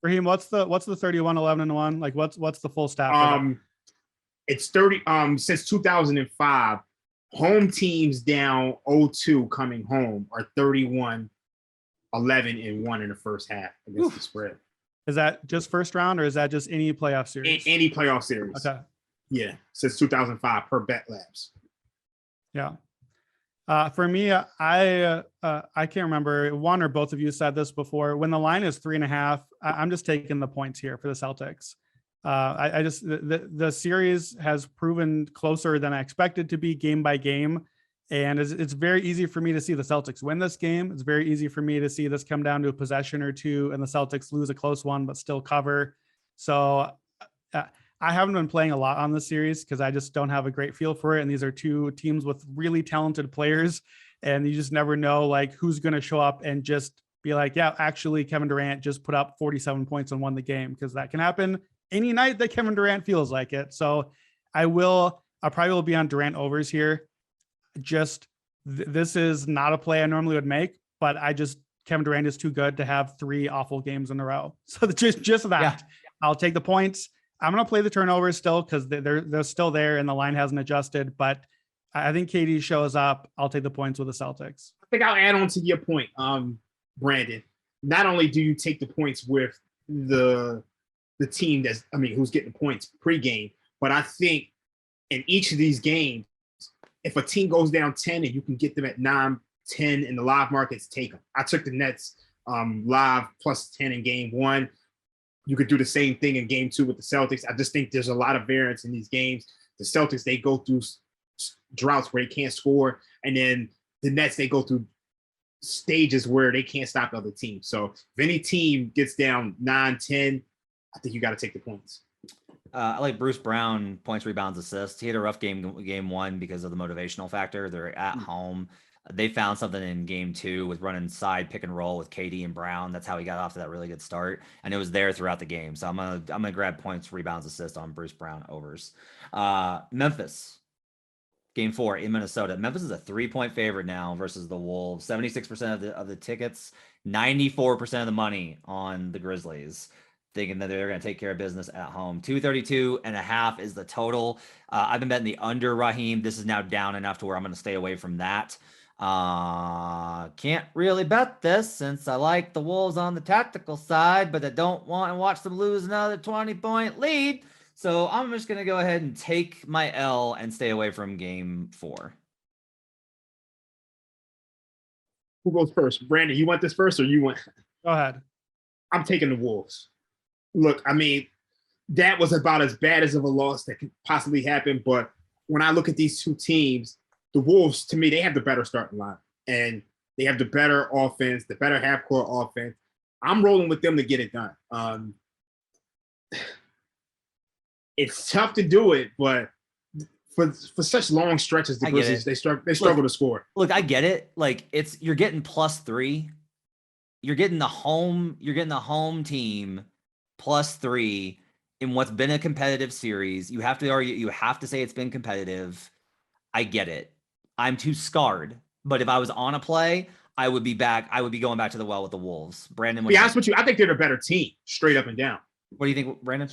Raheem, what's the 31-11-1? Like what's the full stat? It's 30 since 2005. Home teams down 0-2 coming home are 31-11-1 in the first half against the spread. Is that just first round or is that just any playoff series? Any playoff series. Okay. Yeah, since 2005 per Bet Labs. Yeah. For me, I can't remember, one or both of you said this before. When the line is 3.5, I'm just taking the points here for the Celtics. I just the series has proven closer than I expected to be game by game. And it's very easy for me to see the Celtics win this game. It's very easy for me to see this come down to a possession or two and the Celtics lose a close one, but still cover. So I haven't been playing a lot on this series because I just don't have a great feel for it. And these are two teams with really talented players. And you just never know like who's going to show up and just be like, yeah, actually Kevin Durant just put up 47 points and won the game, because that can happen any night that Kevin Durant feels like it. So I probably will be on Durant overs here. Just this is not a play I normally would make, but Kevin Durant is too good to have 3 awful games in a row. So just that. Yeah. I'll take the points. I'm going to play the turnovers still because they're still there and the line hasn't adjusted, but I think KD shows up. I'll take the points with the Celtics. I think I'll add on to your point, Brandon. Not only do you take the points with the team who's getting the points pregame, but I think in each of these games, if a team goes down 10 and you can get them at 9, 10 in the live markets, take them. I took the Nets live plus 10 in game 1. You could do the same thing in game 2 with the Celtics. I just think there's a lot of variance in these games. The Celtics, they go through droughts where they can't score. And then the Nets, they go through stages where they can't stop the other team. So if any team gets down 9, 10, I think you got to take the points. I like Bruce Brown, points, rebounds, assists. He had a rough game 1 because of the motivational factor. They're at home. They found something in game 2 with running side pick and roll with KD and Brown. That's how he got off to that really good start. And it was there throughout the game. So I'm gonna grab points, rebounds, assists on Bruce Brown overs. Memphis, game 4 in Minnesota. Memphis is a 3-point favorite now versus the Wolves. 76% of the tickets, 94% of the money on the Grizzlies, thinking that they're going to take care of business at home. 232.5 is the total. I've been betting the under, Raheem. This is now down enough to where I'm going to stay away from that. Can't really bet this since I like the Wolves on the tactical side, but I don't want to watch them lose another 20-point lead. So I'm just going to go ahead and take my L and stay away from game 4. Who goes first? Brandon, you want this first or you want? Go ahead. I'm taking the Wolves. Look, I mean, that was about as bad as of a loss that could possibly happen. But when I look at these two teams, the Wolves, to me, they have the better starting line. And they have the better offense, the better half-court offense. I'm rolling with them to get it done. It's tough to do it, but for such long stretches, the Grizzlies, they struggle to score. Look, I get it. Like, you're getting +3. You're getting the home team +3 in what's been a competitive series. You have to say it's been competitive. I get it. I'm too scarred. But if I was on a play, I would be going back to the well with the Wolves. Brandon, to be honest with you, I think they're the better team, straight up and down. What do you think, Brandon?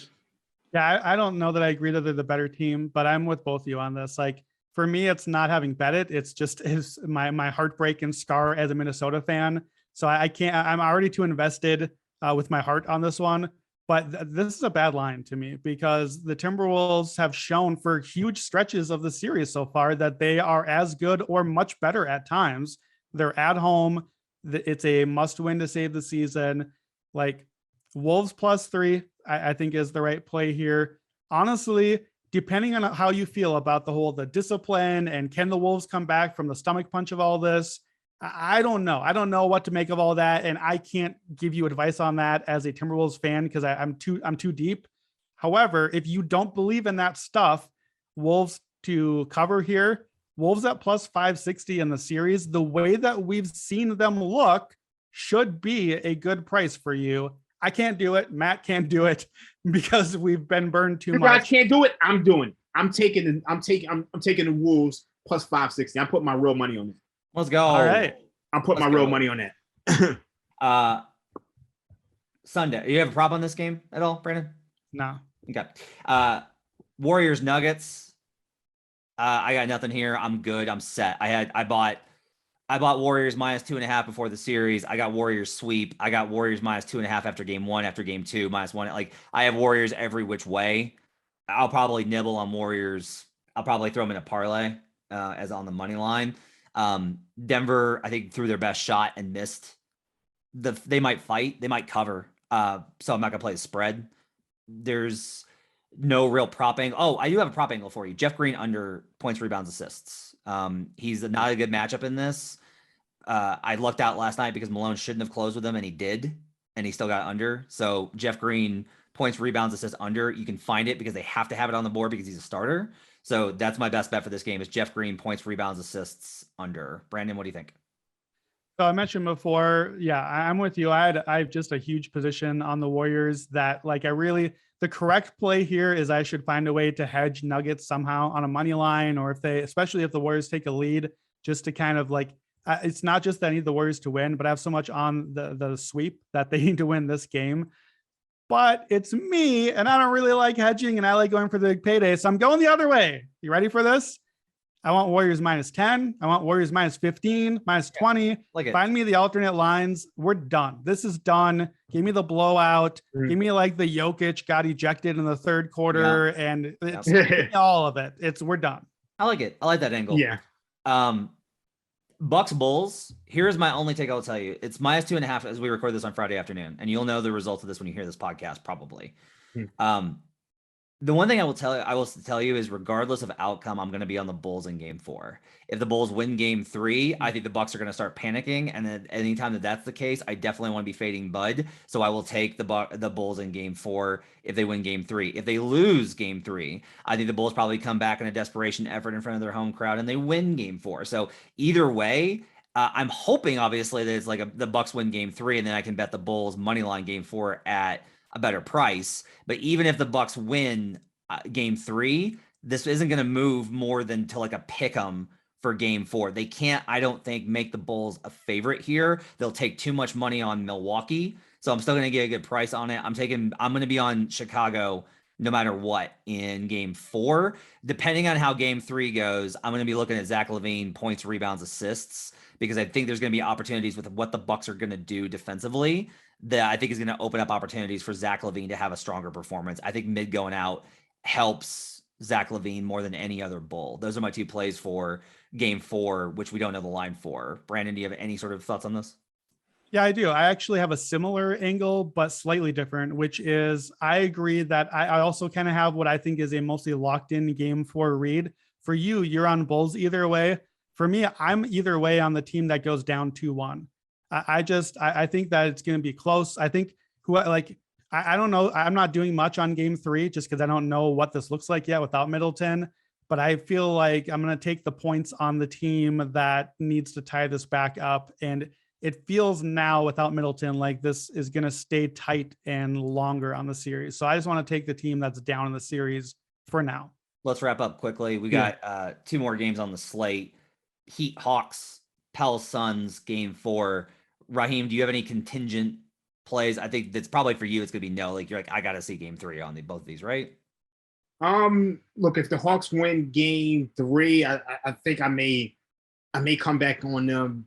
Yeah, I don't know that I agree that they're the better team, but I'm with both of you on this. Like, for me, it's not having bet it. It's just my heartbreak and scar as a Minnesota fan. So I can't. I'm already too invested with my heart on this one. But this is a bad line to me because the Timberwolves have shown for huge stretches of the series so far that they are as good or much better at times. They're at home. It's a must-win to save the season. Like, Wolves +3, I think is the right play here. Honestly, depending on how you feel about the discipline and can the Wolves come back from the stomach punch of all this, I don't know. I don't know what to make of all that. And I can't give you advice on that as a Timberwolves fan because I'm too deep. However, if you don't believe in that stuff, Wolves to cover here, Wolves at +560 in the series, the way that we've seen them look should be a good price for you. I can't do it. Matt can't do it because we've been burned too much. If I can't do it, I'm doing it. I'm taking the Wolves +560. I'm putting my real money on it. Let's go. All right. I'm putting my real money on that. Sunday. You have a prop on this game at all, Brandon? No. Okay. Warriors Nuggets. I got nothing here. I'm good. I'm set. I bought Warriors -2.5 before the series. I got Warriors sweep. I got Warriors -2.5 after game 1, after game 2, -1. Like, I have Warriors every which way. I'll probably nibble on Warriors. I'll probably throw them in a parlay as on the money line. Denver, I think, threw their best shot and missed. They might fight. They might cover. So I'm not gonna play the spread. There's no real prop angle. Oh, I do have a prop angle for you. Jeff Green under points, rebounds, assists. He's not a good matchup in this. I lucked out last night because Malone shouldn't have closed with him, and he did, and he still got under. So Jeff Green, points, rebounds, assists under. You can find it because they have to have it on the board because he's a starter. So that's my best bet for this game is Jeff Green, points, rebounds, assists under. Brandon, what do you think? So I mentioned before, yeah, I'm with you. I have just a huge position on the Warriors that like the correct play here is I should find a way to hedge Nuggets somehow on a money line, or especially if the Warriors take a lead, just to kind of like, it's not just that I need the Warriors to win, but I have so much on the sweep that they need to win this game. But it's me, and I don't really like hedging, and I like going for the big payday. So I'm going the other way. You ready for this? I want Warriors -10. I want Warriors -15, -20. Find me the alternate lines. We're done. This is done. Give me the blowout. Give me like the Jokic got ejected in the third quarter, and it's all of it. We're done. I like it. I like that angle. Yeah. Bucks Bulls. Here's my only take. I'll tell you, it's -2.5 as we record this on Friday afternoon, and you'll know the results of this when you hear this podcast, probably. The one thing I will tell you is, regardless of outcome, I'm going to be on the Bulls in Game 4. If the Bulls win Game 3, I think the Bucks are going to start panicking, and then anytime that's the case, I definitely want to be fading Bud. So I will take the Bulls in Game 4 if they win Game 3. If they lose Game 3, I think the Bulls probably come back in a desperation effort in front of their home crowd and they win Game 4. So either way, I'm hoping obviously that it's like the Bucks win Game 3, and then I can bet the Bulls money line Game 4 at a better price. But even if the Bucks win Game 3, this isn't going to move more than to like a pick 'em for Game 4. They can't, I don't think, make the Bulls a favorite here. They'll take too much money on Milwaukee. So I'm still going to get a good price on it. I'm going to be on Chicago no matter what in Game 4. Depending on how Game 3 goes, I'm going to be looking at Zach LaVine, points, rebounds, assists, because I think there's going to be opportunities with what the Bucks are going to do defensively that I think is going to open up opportunities for Zach LaVine to have a stronger performance. I think mid going out helps Zach LaVine more than any other Bull. Those are my two plays for Game 4, which we don't know the line for. Brandon, do you have any sort of thoughts on this? Yeah, I do. I actually have a similar angle, but slightly different, which is I agree that I also kind of have what I think is a mostly locked in Game 4 read. For you, you're on Bulls either way. For me, I'm either way on the team that goes down 2-1. I think that it's going to be close. I think I don't know. I'm not doing much on Game 3 just because I don't know what this looks like yet without Middleton. But I feel like I'm going to take the points on the team that needs to tie this back up. And it feels now without Middleton like this is going to stay tight and longer on the series. So I just want to take the team that's down in the series for now. Let's wrap up quickly. We got 2 more games on the slate. Heat, Hawks, Pels, Suns, Game 4. Raheem, do you have any contingent plays? I think that's probably for you. It's going to be no. Like you're like, I got to see Game 3 on both of these, right? Look, if the Hawks win Game 3, I think I may come back on them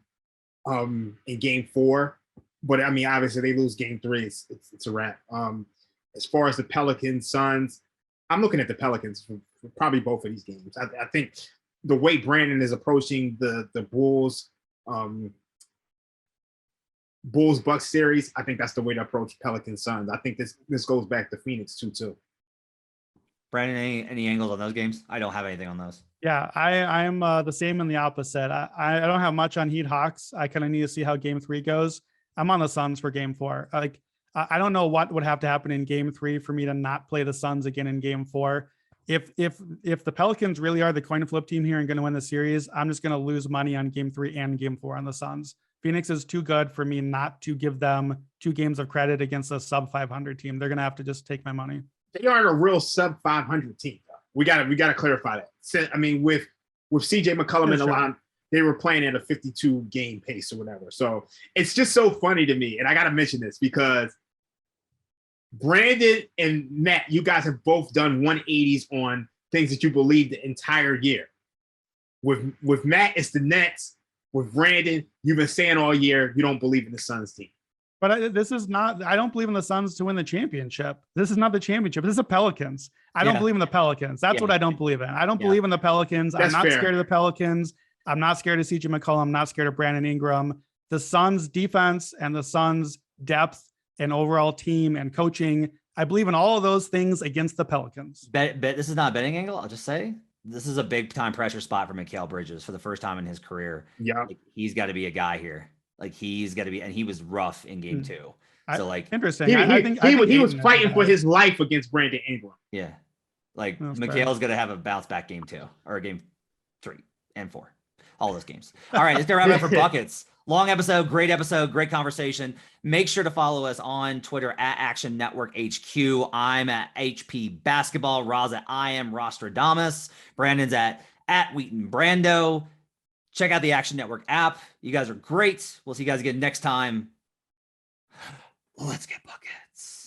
in Game 4. But I mean, obviously they lose Game 3, it's a wrap. As far as the Pelicans, Suns, I'm looking at the Pelicans for probably both of these games. I think the way Brandon is approaching the Bulls Bucks series, I think that's the way to approach Pelicans Suns. I think this goes back to Phoenix too. Brandon, any angles on those games? I don't have anything on those. Yeah, I am the same and the opposite. I don't have much on Heat Hawks. I kind of need to see how Game 3 goes. I'm on the Suns for Game 4. I don't know what would have to happen in Game 3 for me to not play the Suns again in Game 4. If the Pelicans really are the coin flip team here and going to win the series, I'm just going to lose money on Game 3 and Game 4 on the Suns. Phoenix is too good for me not to give them 2 games of credit against a sub 500 team. They're going to have to just take my money. They aren't a real sub 500 team, though. We got to clarify that. So, I mean, with CJ McCollum in the line, they were playing at a 52 game pace or whatever. So it's just so funny to me. And I got to mention this because Brandon and Matt, you guys have both done 180s on things that you believe the entire year. With Matt, it's the Nets. With Brandon, you've been saying all year you don't believe in the Suns team. But this is not, I don't believe in the Suns to win the championship. This is not the championship. This is the Pelicans. I don't believe in the Pelicans. That's what I don't believe in. I don't believe in the Pelicans. That's I'm not fair. scared of the Pelicans. I'm not scared of CJ McCollum. I'm not scared of Brandon Ingram. The Suns defense and the Suns depth and overall team and coaching I believe in all of those things against the Pelicans. Bet this is not a betting angle. I'll just say this is a big time pressure spot for Mikal Bridges for the first time in his career. Yeah. Like, he's got to be a guy here. Like he's got to be, and he was rough in game 2. So like interesting. I think he was Ayton fighting for his life against Brandon Ingram. Yeah. Like That's Mikal's going to have a bounce back game 2 or game 3 and 4. All those games. All right, let's go wrap it up for buckets. Long episode, great conversation. Make sure to follow us on Twitter at Action Network HQ. I'm at HP Basketball. Roz at I am Rostradamus. Brandon's at Wheaton Brando. Check out the Action Network app. You guys are great. We'll see you guys again next time. Let's get buckets.